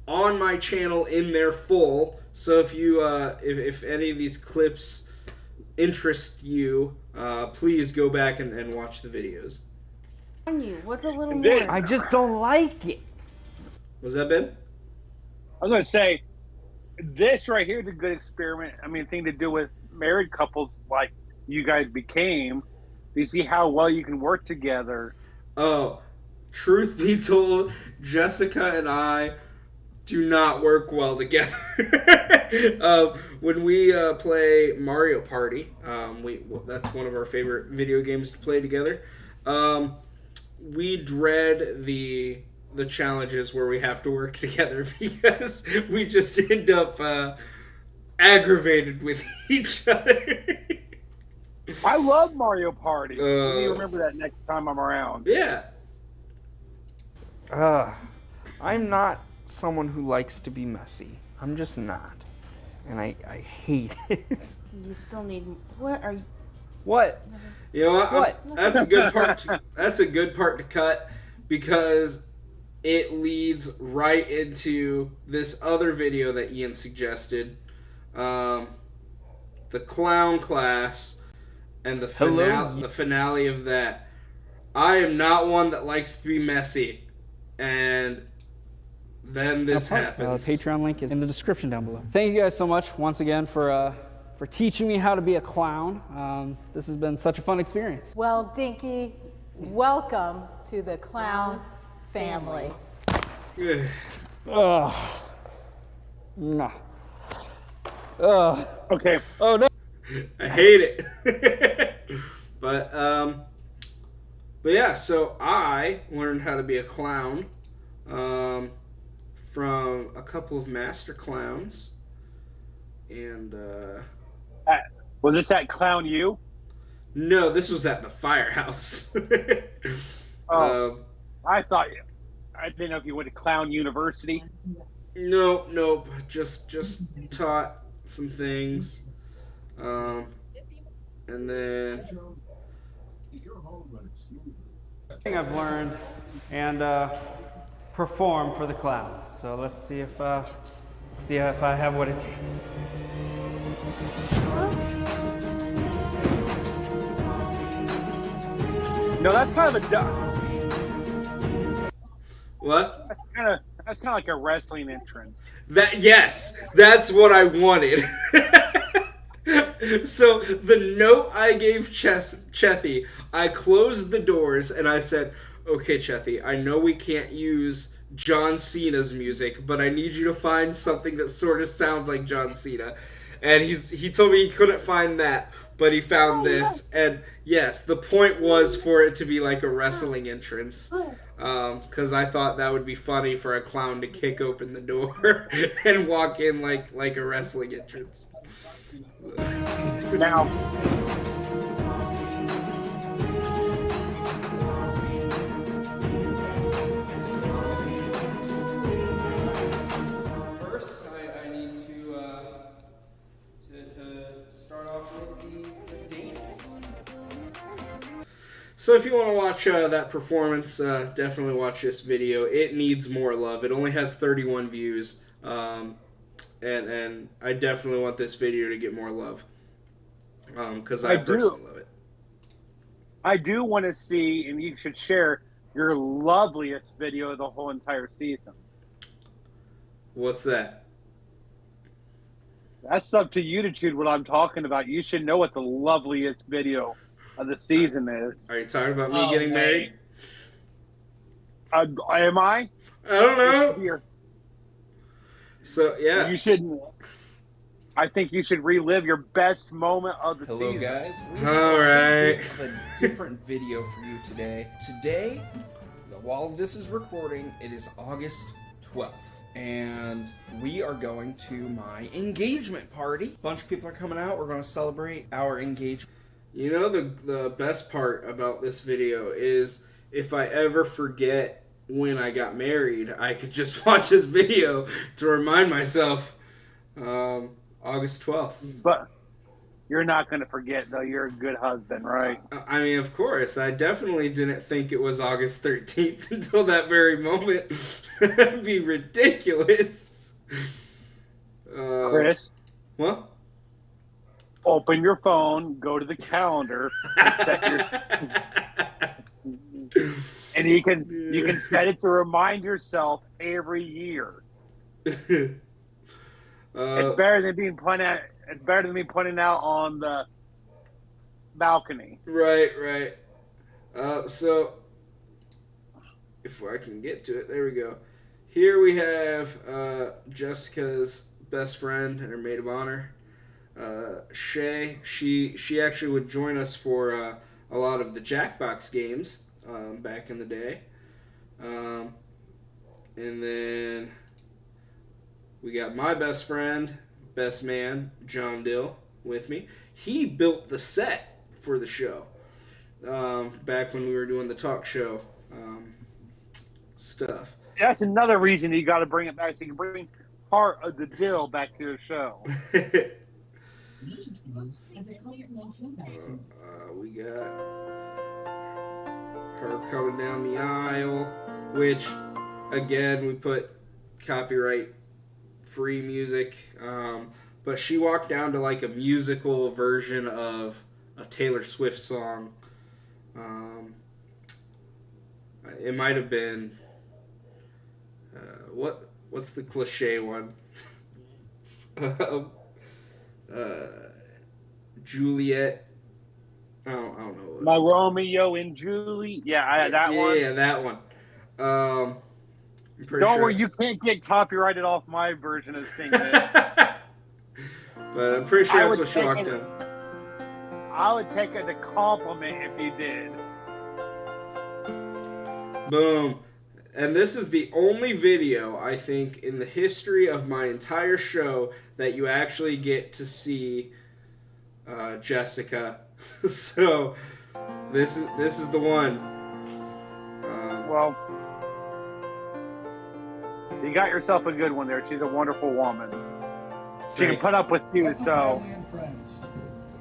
on my channel in their full, so if you if any of these clips interest you, please go back and watch the videos. What's a little more? I just don't like it. Was that Ben? I was gonna say, this right here is a good experiment. I mean, thing to do with married couples like you guys became. You see how well you can work together Oh, truth be told, Jessica and I do not work well together. When we play Mario Party, that's one of our favorite video games to play together. We dread the challenges where we have to work together because we just end up aggravated with each other. I love Mario Party. Let me remember that next time I'm around. Yeah. I'm not someone who likes to be messy. I'm just not. And I hate it. You still need. What are you? What? You know what? What? That's a good part. That's a good part to cut because it leads right into this other video that Ian suggested, the clown class, and the finale of that. I am not one that likes to be messy, and then this happens. Patreon link is in the description down below. Thank you guys so much once again for teaching me how to be a clown. This has been such a fun experience. Well, Dinky, welcome to the clown family. No. Okay. Oh no. I hate it. But yeah, so I learned how to be a clown from a couple of master clowns. And was this at Clown U? No, this was at the firehouse. I thought I didn't know if you went to Clown University. Nope. Just taught some things. And then I've learned and perform for the clowns. So let's see if I have what it takes. No, that's kind of a duck. What? That's kind of like a wrestling entrance. That's what I wanted. So the note I gave Chethy, I closed the doors and I said, "Okay, Chethy, I know we can't use John Cena's music, but I need you to find something that sort of sounds like John Cena." And he told me he couldn't find that, but he found this. And yes, the point was for it to be like a wrestling entrance. Because I thought that would be funny for a clown to kick open the door and walk in like a wrestling entrance. Now, first, I need to start off with the dance. So if you want to watch that performance, definitely watch this video. It needs more love. It only has 31 views. And I definitely want this video to get more love because I personally love it. I do want to see, and you should share your loveliest video of the whole entire season. What's that? That's up to you to choose what I'm talking about. You should know what the loveliest video of the season is. Are you talking about me getting married? Am I? I don't know. So yeah, you should. I think you should relive your best moment of the season. Hello, guys. We All right. have a different video for you today. Today, while this is recording, it is August 12th. And we are going to my engagement party. A bunch of people are coming out. We're going to celebrate our engagement. You know, the best part about this video is if I ever forget when I got married, I could just watch this video to remind myself. August 12th. But you're not going to forget, though. You're a good husband, right? I mean, of course. I definitely didn't think it was August 13th until that very moment. That'd be ridiculous. Chris? What? Open your phone, go to the calendar, and set your... and you can set it to remind yourself every year. It's better than being pointed out. It's better than me pointing out on the balcony. Right. So if I can get to it. There we go. Here we have Jessica's best friend and her maid of honor, Shay. She actually would join us for a lot of the Jackbox games back in the day. And then we got my best friend, best man, John Dill, with me. He built the set for the show back when we were doing the talk show stuff. That's another reason you got to bring it back. So you can bring part of the Dill back to the show. We got her coming down the aisle, which, again, we put copyright-free music. But she walked down to like a musical version of a Taylor Swift song. It might have been what's the cliche one? Juliet. I don't know. My Romeo and Julie. Yeah, that one. Yeah, that one. I'm pretty Don't sure worry, you can't get copyrighted off my version of singing it. But I'm pretty sure that's what she walked in. I would take it as a compliment if you did. Boom. And this is the only video, I think, in the history of my entire show that you actually get to see Jessica. So this is the one. Well, you got yourself a good one there. She's a wonderful woman. She can put up with you, so. Family and friends,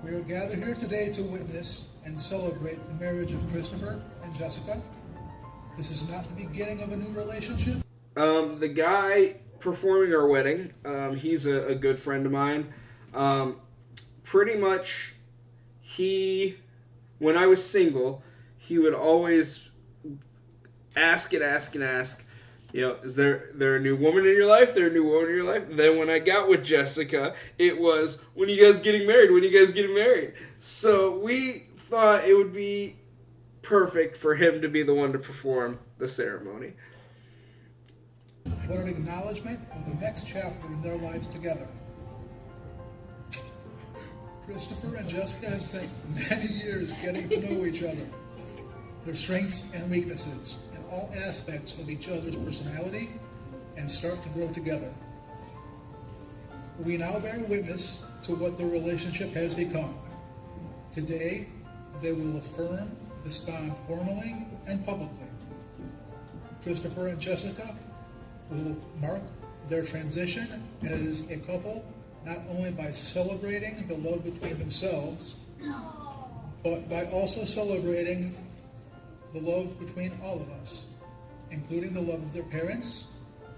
we are gathered here today to witness and celebrate the marriage of Christopher and Jessica. This is not the beginning of a new relationship. The guy performing our wedding, he's a good friend of mine. Pretty much, when I was single, he would always ask. You know, is there a new woman in your life? There a new woman in your life? Then when I got with Jessica, it was, when are you guys getting married? When are you guys getting married? So we thought it would be perfect for him to be the one to perform the ceremony. What an acknowledgement of the next chapter in their lives together. Christopher and Jessica have spent many years getting to know each other, their strengths and weaknesses, and all aspects of each other's personality, and start to grow together. We now bear witness to what their relationship has become. Today, they will affirm this bond formally and publicly. Christopher and Jessica will mark their transition as a couple not only by celebrating the love between themselves, but by also celebrating the love between all of us, including the love of their parents,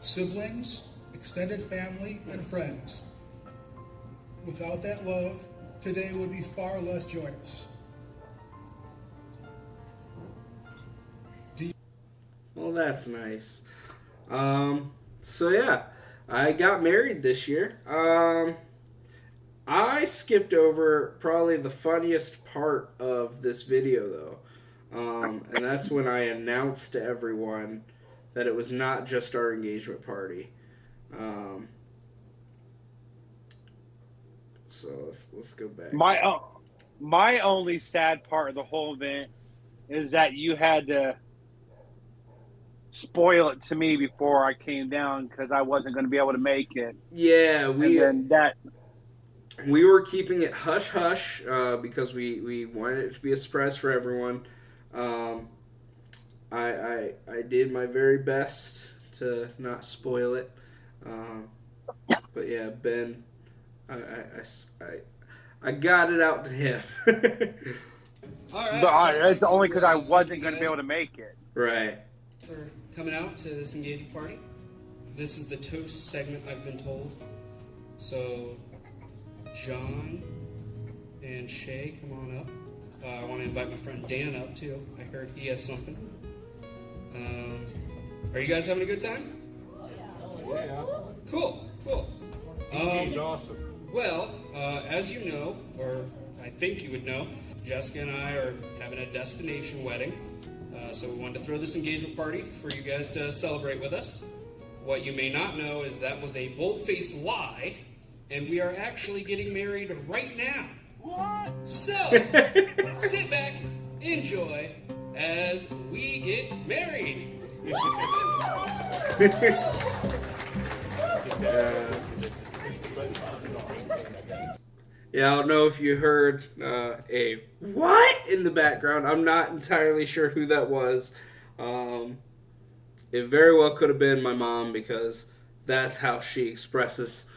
siblings, extended family, and friends. Without that love, today would be far less joyous. Well, that's nice. So yeah, I got married this year. I skipped over probably the funniest part of this video though. And that's when I announced to everyone that it was not just our engagement party. So let's go back. My only sad part of the whole event is that you had to spoil it to me before I came down because I wasn't going to be able to make it. Yeah, we were keeping it hush hush because we wanted it to be a surprise for everyone. I did my very best to not spoil it, but yeah, Ben, I got it out to him. All right, it's only because I wasn't going to be able to make it. Right. For coming out to this engagement party. This is the toast segment, I've been told. So, John and Shay, come on up. I want to invite my friend Dan up too. I heard he has something. Are you guys having a good time? Yeah. Cool. He's awesome. Well, as you know, or I think you would know, Jessica and I are having a destination wedding. So we wanted to throw this engagement party for you guys to celebrate with us. What you may not know is that was a bold-faced lie, and we are actually getting married right now. What? So, sit back, enjoy, as we get married. Yeah, I don't know if you heard a what in the background. I'm not entirely sure who that was. It very well could have been my mom, because that's how she expresses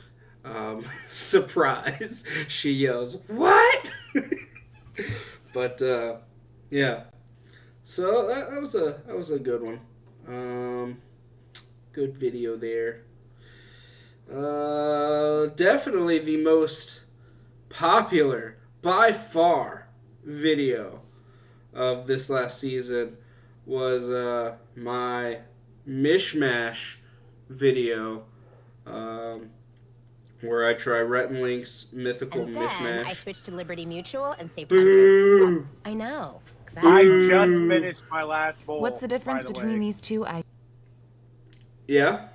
surprise. She yells, "What?" But yeah, so that was a good one. Good video there. Definitely the most popular, by far, video of this last season was my Mishmash video, where I try Rhett and Link's mythical And then Mishmash. I switched to Liberty Mutual and saved Boo. hundreds. I know. Exactly. I just finished my last bowl. What's the difference between these two? Yeah?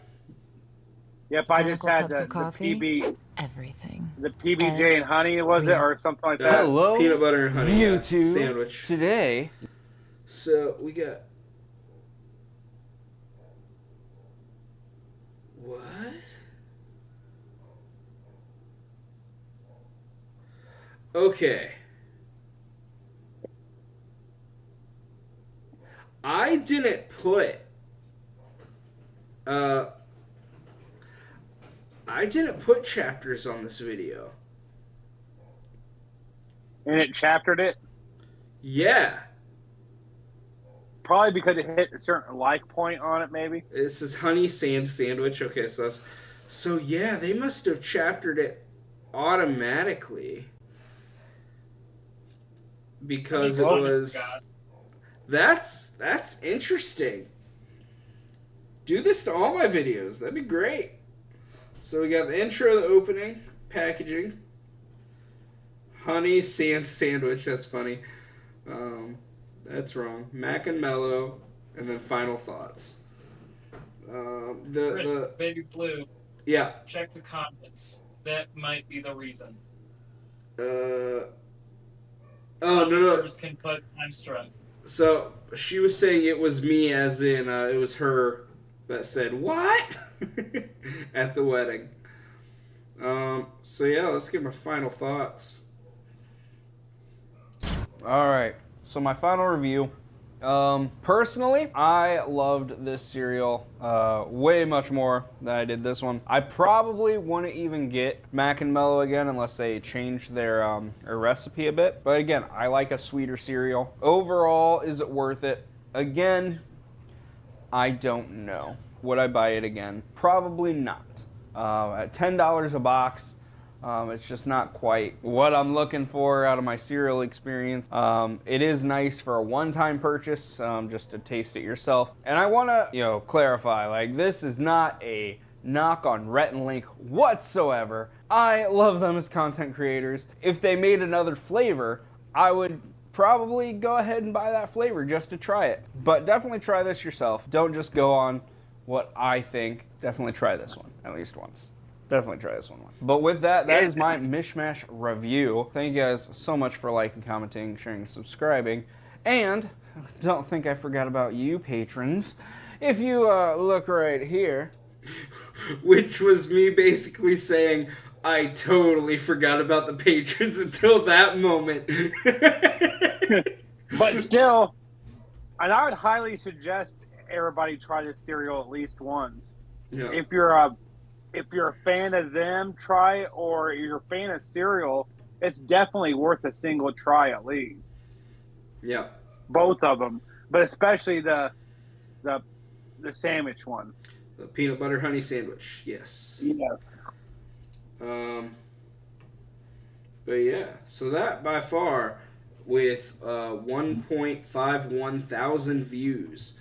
Yep, I just Identical had cups of the coffee? PB. Everything. The PBJ and honey, was it? Or something like that? Hello, Peanut butter and honey YouTube sandwich. Today, So we got... What? Okay. I didn't put... I didn't put chapters on this video. And it chaptered it? Yeah. Probably because it hit a certain like point on it, maybe. This is honey sand sandwich. Okay, so yeah, they must have chaptered it automatically, because it was. That's interesting. Do this to all my videos. That'd be great. So we got the intro, the opening, packaging, honey sand sandwich. That's funny. That's wrong. Mac and Mellow, and then final thoughts. Chris, Baby Blue. Yeah. Check the comments. That might be the reason. Oh no. Users can put time strut. So she was saying it was me, as in it was her that said what at the wedding. So yeah, let's get my final thoughts. all right. So my final review. Personally, I loved this cereal way much more than I did this one. I probably wouldn't even get Mac and Mellow again unless they changed their recipe a bit. But again, I like a sweeter cereal. Overall, is it worth it? Again, I don't know. Would I buy it again? Probably not. At $10 a box, it's just not quite what I'm looking for out of my cereal experience. It is nice for a one-time purchase, just to taste it yourself. And I want to, clarify, like, this is not a knock on Rhett and Link whatsoever. I love them as content creators. If they made another flavor, I would probably go ahead and buy that flavor just to try it. But definitely try this yourself. Don't just go on what I think. Definitely try this one at least once. Definitely try this one. But with that, that is my Mishmash review. Thank you guys so much for liking, commenting, sharing, subscribing. And don't think I forgot about you, patrons. If you look right here. Which was me basically saying, I totally forgot about the patrons until that moment. But still, and I would highly suggest everybody try this cereal at least once. Yeah. If you're a fan of them, try it, or you're a fan of cereal, it's definitely worth a single try at least. Yeah. Both of them, but especially the sandwich one. The peanut butter honey sandwich, yes. Yeah. But yeah, so that by far, with 1.51 thousand views,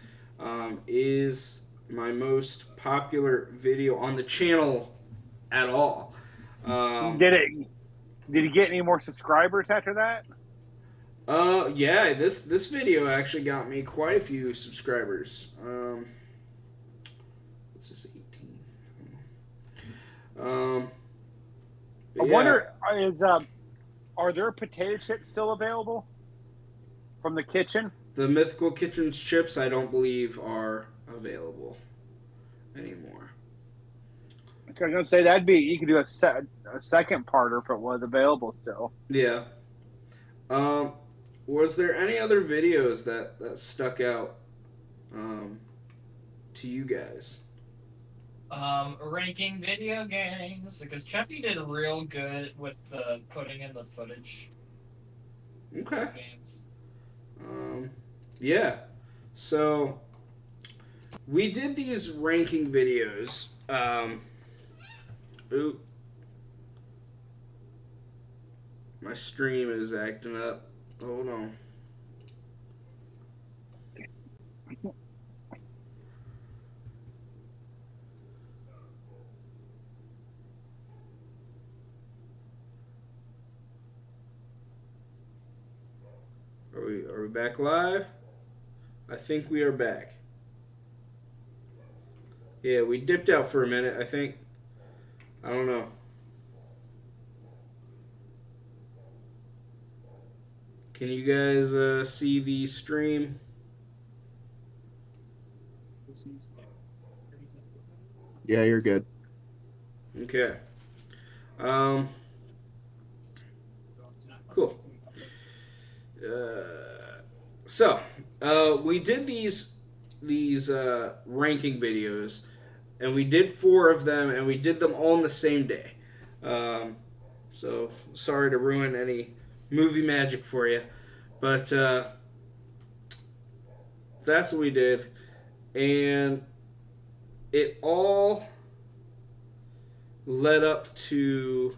is my most popular video on the channel at all. Did he get any more subscribers after that? Yeah, this video actually got me quite a few subscribers. What's this, 18? I Yeah. wonder, are there potato chips still available from the kitchen? The Mythical Kitchens chips, I don't believe, are available anymore. I was gonna say that'd be, you could do a second parter if it was available still. Yeah. Was there any other videos that stuck out to you guys? Ranking video games, because Cheffy did real good with the putting in the footage. Okay. Games. Yeah. So we did these ranking videos. Oop. My stream is acting up. Hold on. Are we back live? I think we are back. Yeah, we dipped out for a minute, I think. I don't know. Can you guys see the stream? Yeah, you're good. Okay. Cool. So we did these ranking videos, and we did 4 of them, and we did them all on the same day. So sorry to ruin any movie magic for you, but that's what we did, and it all led up to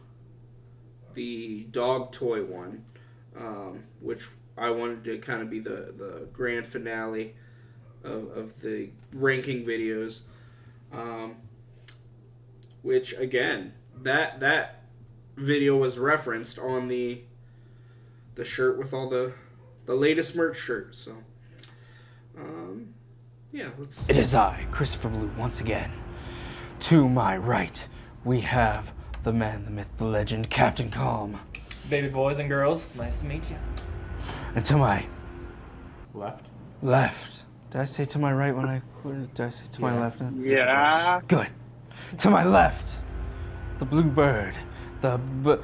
the dog toy one, which I wanted to kind of be the grand finale of the ranking videos, which again, that video was referenced on the shirt with all the latest merch shirts. So yeah, let's. It is I, Christopher Blue, once again. To my right, we have the man, the myth, the legend, Captain Calm. Baby boys and girls, nice to meet you. And to my Left. Did I say to my right when I did I say to my left? Yeah. Good. To my left, the blue bird, the blue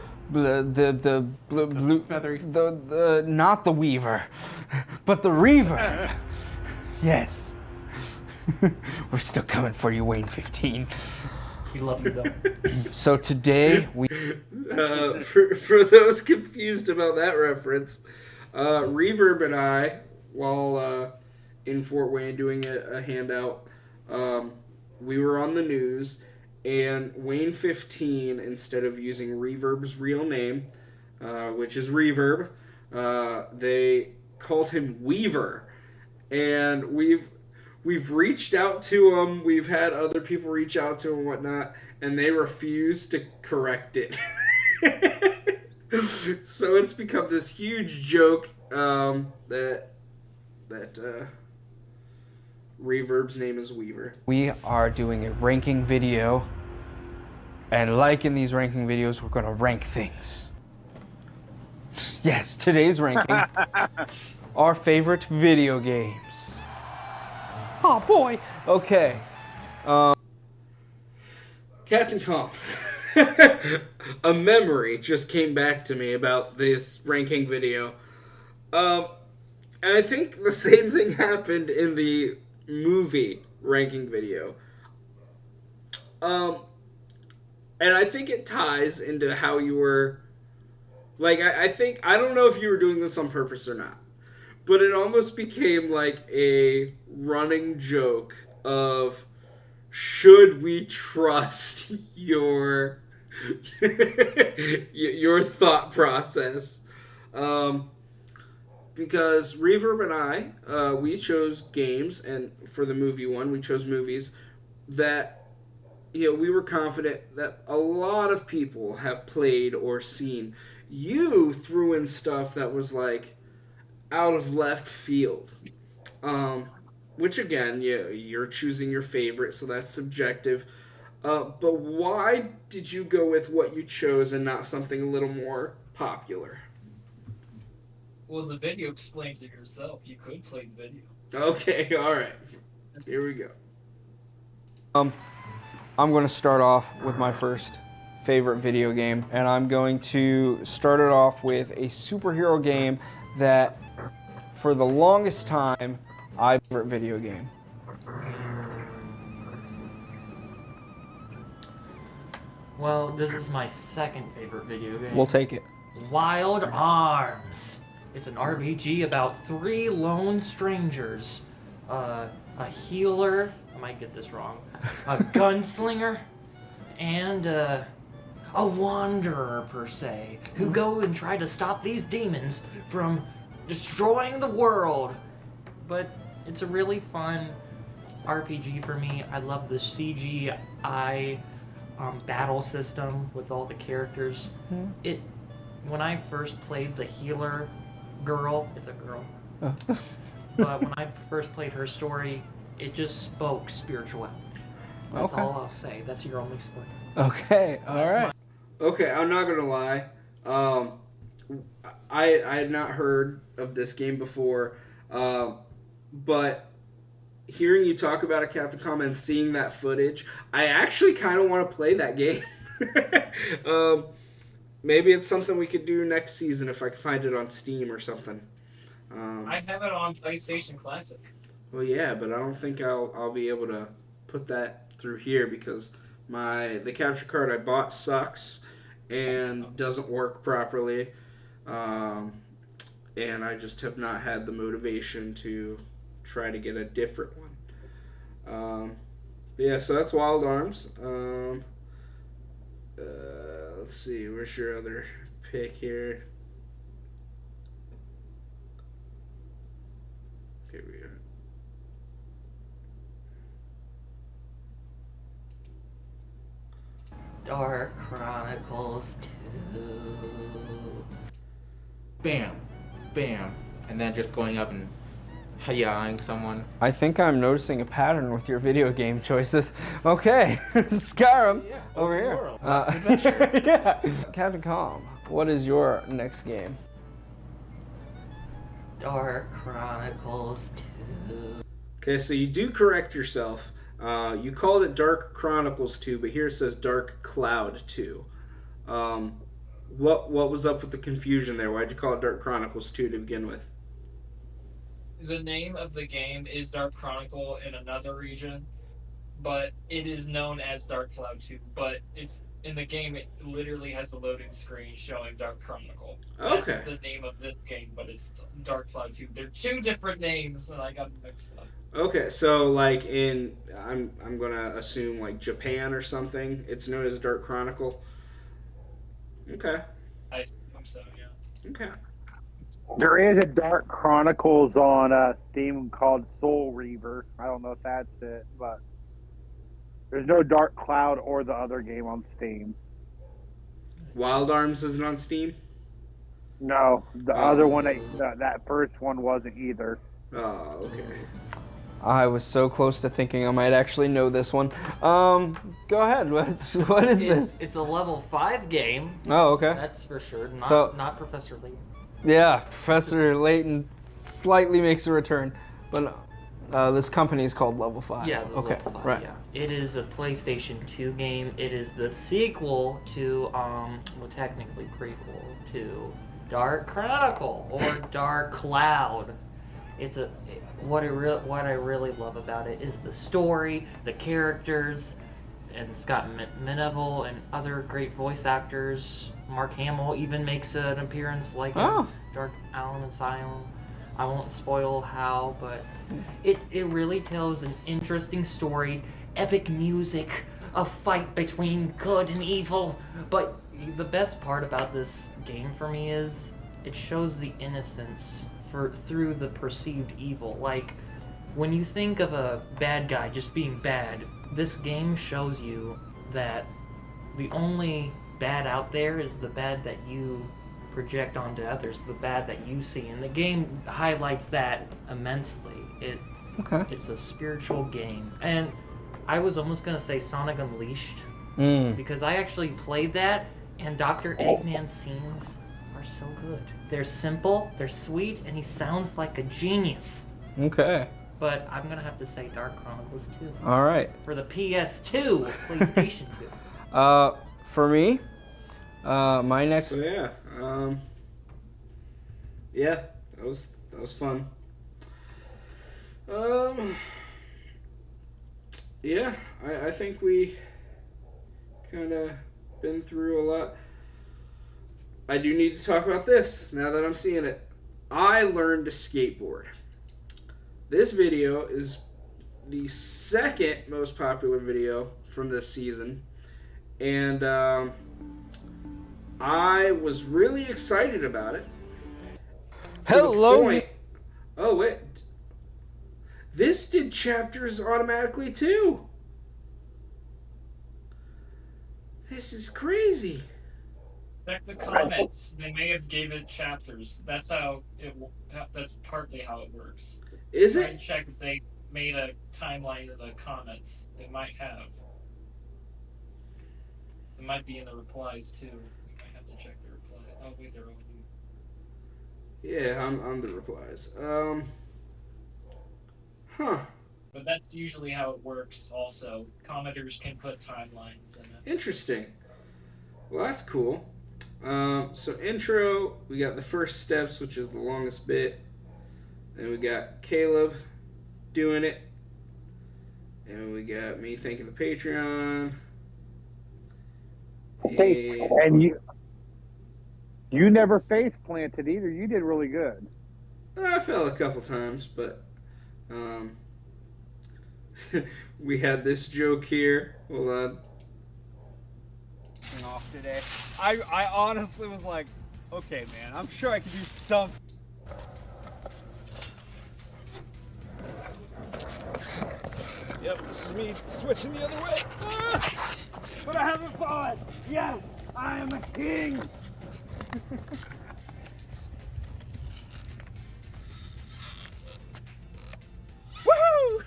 feathery, the not the weaver, but the reaver. Yes. We're still coming for you, Wayne 15. We love you though. So today we for those confused about that reference, Reverb and I, while in Fort Wayne doing a handout, we were on the news, and Wayne 15, instead of using Reverb's real name, which is Reverb, they called him Weaver, and we've reached out to him. We've had other people reach out to him and whatnot, and they refuse to correct it. So it's become this huge joke that Reverb's name is Weaver. We are doing a ranking video, and like in these ranking videos, we're going to rank things. Yes, today's ranking, our favorite video games. Oh boy. Okay. Captain Calm. A memory just came back to me about this ranking video. And I think the same thing happened in the movie ranking video. And I think it ties into how you were... Like, I don't know if you were doing this on purpose or not, but it almost became like a running joke of, should we trust your thought process? Because Reverb and I, we chose games, and for the movie one, we chose movies that, we were confident that a lot of people have played or seen. You threw in stuff that was like, out of left field. Which again, you're choosing your favorite, so that's subjective. But why did you go with what you chose and not something a little more popular? Well, the video explains it yourself. You could play the video. Okay, all right. Here we go. I'm going to start off with my first favorite video game, and I'm going to start it off with a superhero game that, for the longest time, I favorite video game. Well, this is my second favorite video game. We'll take it. Wild Arms. It's an RPG about 3 lone strangers. A healer, I might get this wrong, a gunslinger, and a wanderer, per se, who go and try to stop these demons from destroying the world. But it's a really fun RPG for me. I love the CGI battle system with all the characters. When I first played the healer girl, it's a girl, but when I first played her story, it just spoke spirituality. That's all I'll say. That's your only spoiler. Okay, all right. Okay, I'm not gonna lie. I had not heard of this game before, but hearing you talk about it, Capcom, and seeing that footage, I actually kind of want to play that game. Maybe it's something we could do next season if I can find it on Steam or something. I have it on PlayStation Classic. Well, yeah, but I don't think I'll be able to put that through here because the capture card I bought sucks and doesn't work properly, and I just have not had the motivation to try to get a different one. Yeah, so that's Wild Arms. Let's see, where's your other pick here? Here we go. Dark Chronicles 2. Bam, bam, and then just going up and hi-yahing someone. I think I'm noticing a pattern with your video game choices. Okay, Skyrim over here. Yeah, Capcom, what is your next game? Dark Chronicles 2. Okay, so you do correct yourself. You called it Dark Chronicles 2, but here it says Dark Cloud 2. What was up with the confusion there? Why'd you call it Dark Chronicles 2 to begin with? The name of the game is Dark Chronicle in another region, but it is known as Dark Cloud 2. But it's in the game, it literally has a loading screen showing Dark Chronicle. Okay. That's the name of this game, but it's Dark Cloud 2. They're 2 different names, and I got them mixed up. Okay, so like I'm gonna assume like Japan or something, it's known as Dark Chronicle. Okay. I assume so, yeah. Okay. There is a Dark Chronicles on Steam called Soul Reaver. I don't know if that's it, but there's no Dark Cloud or the other game on Steam. Wild Arms isn't on Steam? No, the other one, that first one wasn't either. Oh, okay. I was so close to thinking I might actually know this one. Go ahead. What is this? It's a level 5 game. Oh, okay. That's for sure. Not Professor Layton. Yeah, Professor Layton slightly makes a return, but this company is called Level 5. Yeah, okay, Level 5, right. yeah. It is a PlayStation 2 game. It is the sequel to, well, technically prequel to Dark Chronicle or Dark Cloud. It's what I really love about it is the story, the characters, and it's got Meneville and other great voice actors. Mark Hamill even makes an appearance like in Dark Allen Asylum. I won't spoil how, but it really tells an interesting story, epic music, a fight between good and evil. But the best part about this game for me is it shows the innocence through the perceived evil. Like, when you think of a bad guy just being bad, this game shows you that the only bad out there is the bad that you project onto others the bad that you see, and the game highlights that immensely. It's a spiritual game, and I was almost gonna say Sonic Unleashed because I actually played that, and Dr. Eggman's scenes are so good. They're simple, they're sweet, and he sounds like a genius. Okay. But I'm gonna have to say Dark Chronicles 2. All right. For the PS2, PlayStation 2. For me, my next. So yeah, yeah, that was fun. Yeah, I think we kind of been through a lot. I do need to talk about this now that I'm seeing it. I learned to skateboard. This video is the second most popular video from this season, and I was really excited about it. Hello. Oh wait, this did chapters automatically too. This is crazy. Check the comments. They may have gave it chapters. That's how it. That's partly how it works. Is Try it? and check if they made a timeline of the comments. They might have. It might be in the replies too. You might have to check the reply. Oh wait, they're on you. Yeah, on the replies. Huh. But that's usually how it works. Also, commenters can put timelines in it. Interesting. Well, that's cool. So intro, we got the first steps, which is the longest bit. Then we got Caleb doing it. And we got me thanking the Patreon. Hey, and you never face planted either. You did really good. I fell a couple times, but we had this joke here. Hold on. Off today. I honestly was like, okay, man, I'm sure I could do something. Yep, this is me switching the other way. Ah! But I haven't fallen. Yes, I am a king. Woohoo!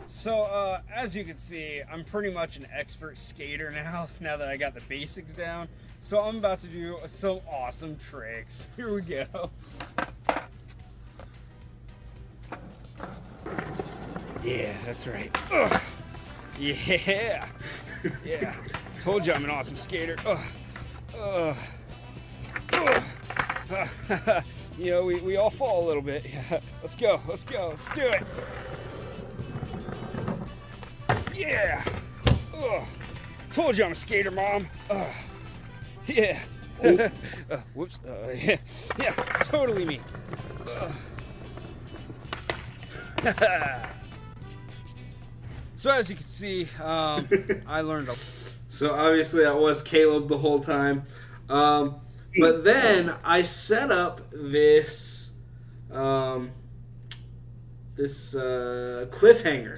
So, as you can see, I'm pretty much an expert skater now that I got the basics down. So I'm about to do some awesome tricks. Here we go. Yeah, that's right. Ugh. Yeah. Yeah. Told you I'm an awesome skater. Ugh. You know, we all fall a little bit. Yeah. Let's go. Let's do it. Yeah. Ugh. Told you I'm a skater, Mom. Yeah. Whoops. Yeah. Yeah. Totally me. So as you can see, I learned a. So obviously that was Caleb the whole time, but then I set up this cliffhanger.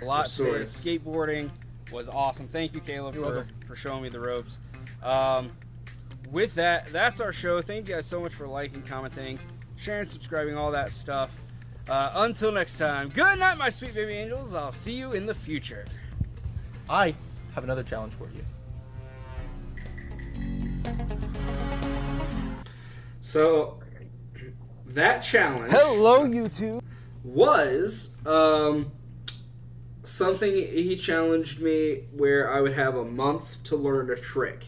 A lot of sorts. Skateboarding was awesome. Thank you, Caleb, for showing me the ropes. With that, that's our show. Thank you guys so much for liking, commenting, sharing, subscribing, all that stuff. Until next time, good night, my sweet baby angels. I'll see you in the future. I have another challenge for you. So that challenge. Hello, YouTube. Was something he challenged me where I would have a month to learn a trick,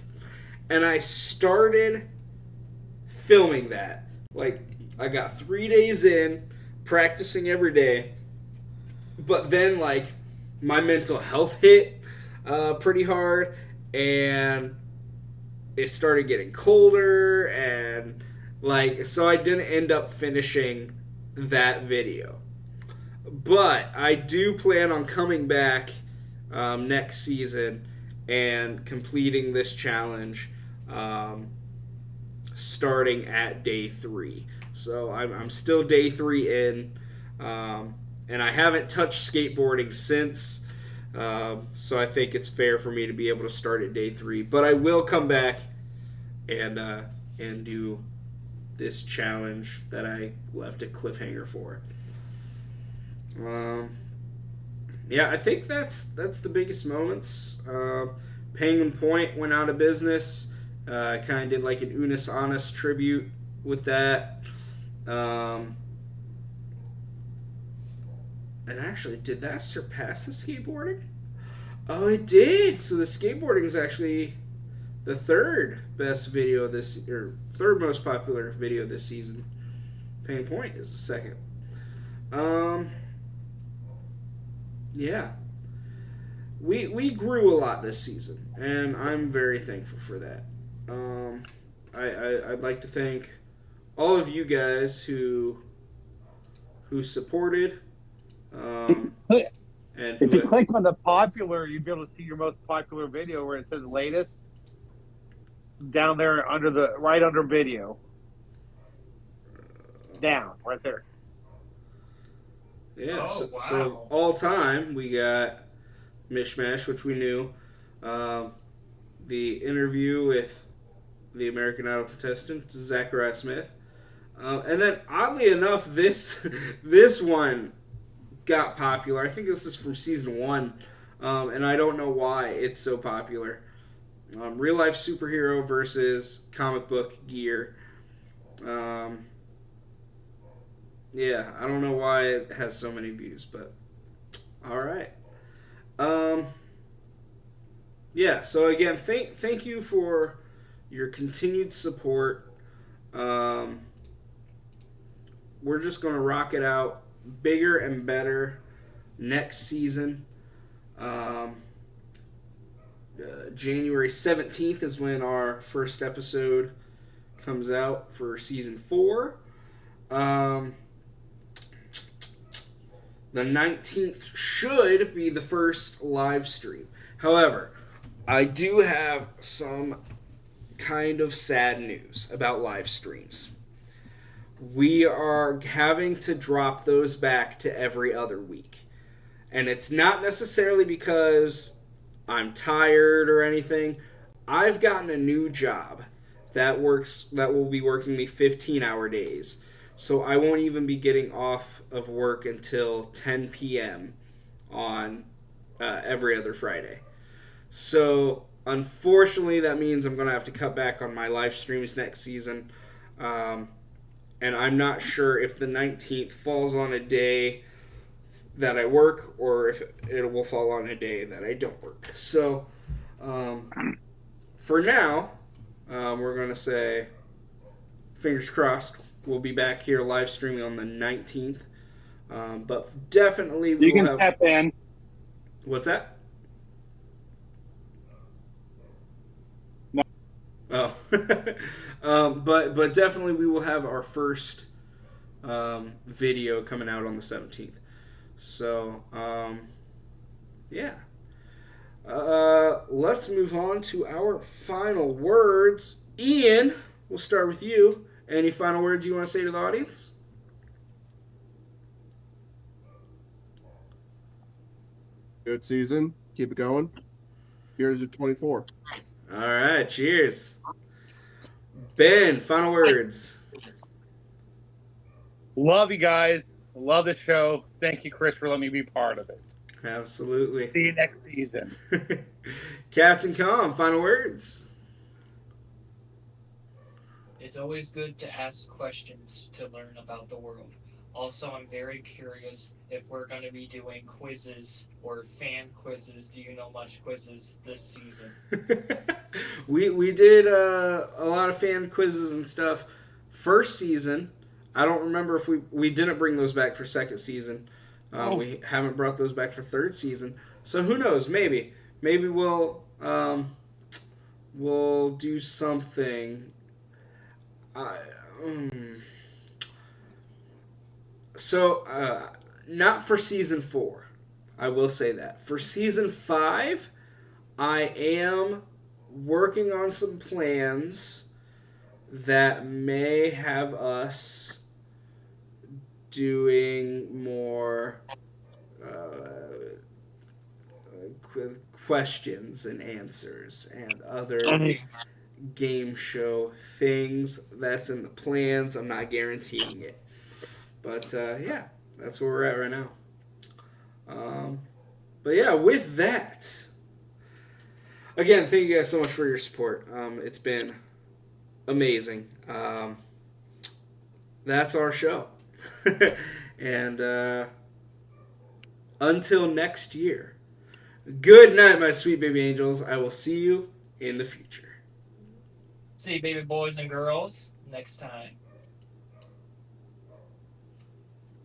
and I started filming that. Like, I got 3 days in, practicing every day, but then like my mental health hit pretty hard, and it started getting colder, and like, so I didn't end up finishing that video. But I do plan on coming back next season and completing this challenge starting at day 3. So I'm still day 3 in, and I haven't touched skateboarding since, so I think it's fair for me to be able to start at day 3. But I will come back and do this challenge that I left a cliffhanger for. Yeah, I think that's the biggest moments. Penguin Point went out of business. I kind of did like an Unis Honest tribute with that. And actually, did that surpass the skateboarding? Oh, it did. So the skateboarding is actually the third best video this, or third most popular video this season. Penguin Point is the second. Yeah. We grew a lot this season, and I'm very thankful for that. I'd like to thank all of you guys who supported. And If you click on the popular, you'd be able to see your most popular video where it says latest down there right under video. Down, right there. Yeah, Oh, so all time we got Mishmash, which we knew, the interview with the American Idol contestant Zachariah Smith, and then oddly enough, this one got popular. I think this is from season 1, and I don't know why it's so popular. Real life superhero versus comic book gear. Yeah, I don't know why it has so many views, but all right. Yeah, so again, thank you for your continued support. We're just going to rock it out bigger and better next season. January 17th is when our first episode comes out for season 4. The 19th should be the first live stream. However, I do have some kind of sad news about live streams. We are having to drop those back to every other week. And it's not necessarily because I'm tired or anything. I've gotten a new job that will be working me 15-hour days. So I won't even be getting off of work until 10 p.m. on every other Friday. So unfortunately, that means I'm going to have to cut back on my live streams next season. And I'm not sure if the 19th falls on a day that I work or if it will fall on a day that I don't work. So for now, we're going to say fingers crossed. We'll be back here live streaming on the 19th. But definitely you can step in. What's that? No. Oh. But definitely we will have our first video coming out on the 17th. So, yeah. Let's move on to our final words. Ian, we'll start with you. Any final words you want to say to the audience? Good season. Keep it going. Here's your 24. All right. Cheers. Ben, final words. Love you guys. Love the show. Thank you, Chris, for letting me be part of it. Absolutely. See you next season. Captain Com, final words. It's always good to ask questions to learn about the world. Also, I'm very curious if we're going to be doing quizzes or fan quizzes. Do you know much quizzes this season? We did a lot of fan quizzes and stuff first season. I don't remember if we didn't bring those back for second season. We haven't brought those back for third season. So who knows? Maybe we'll do something. So not for season 4. I will say that. For season 5, I am working on some plans that may have us doing more questions and answers and other game show things. That's in the plans. I'm not guaranteeing it. But yeah, that's where we're at right now. But yeah, with that, again, thank you guys so much for your support. It's been amazing. That's our show. And until next year, good night, my sweet baby angels. I will see you in the future. See you, baby boys and girls, next time.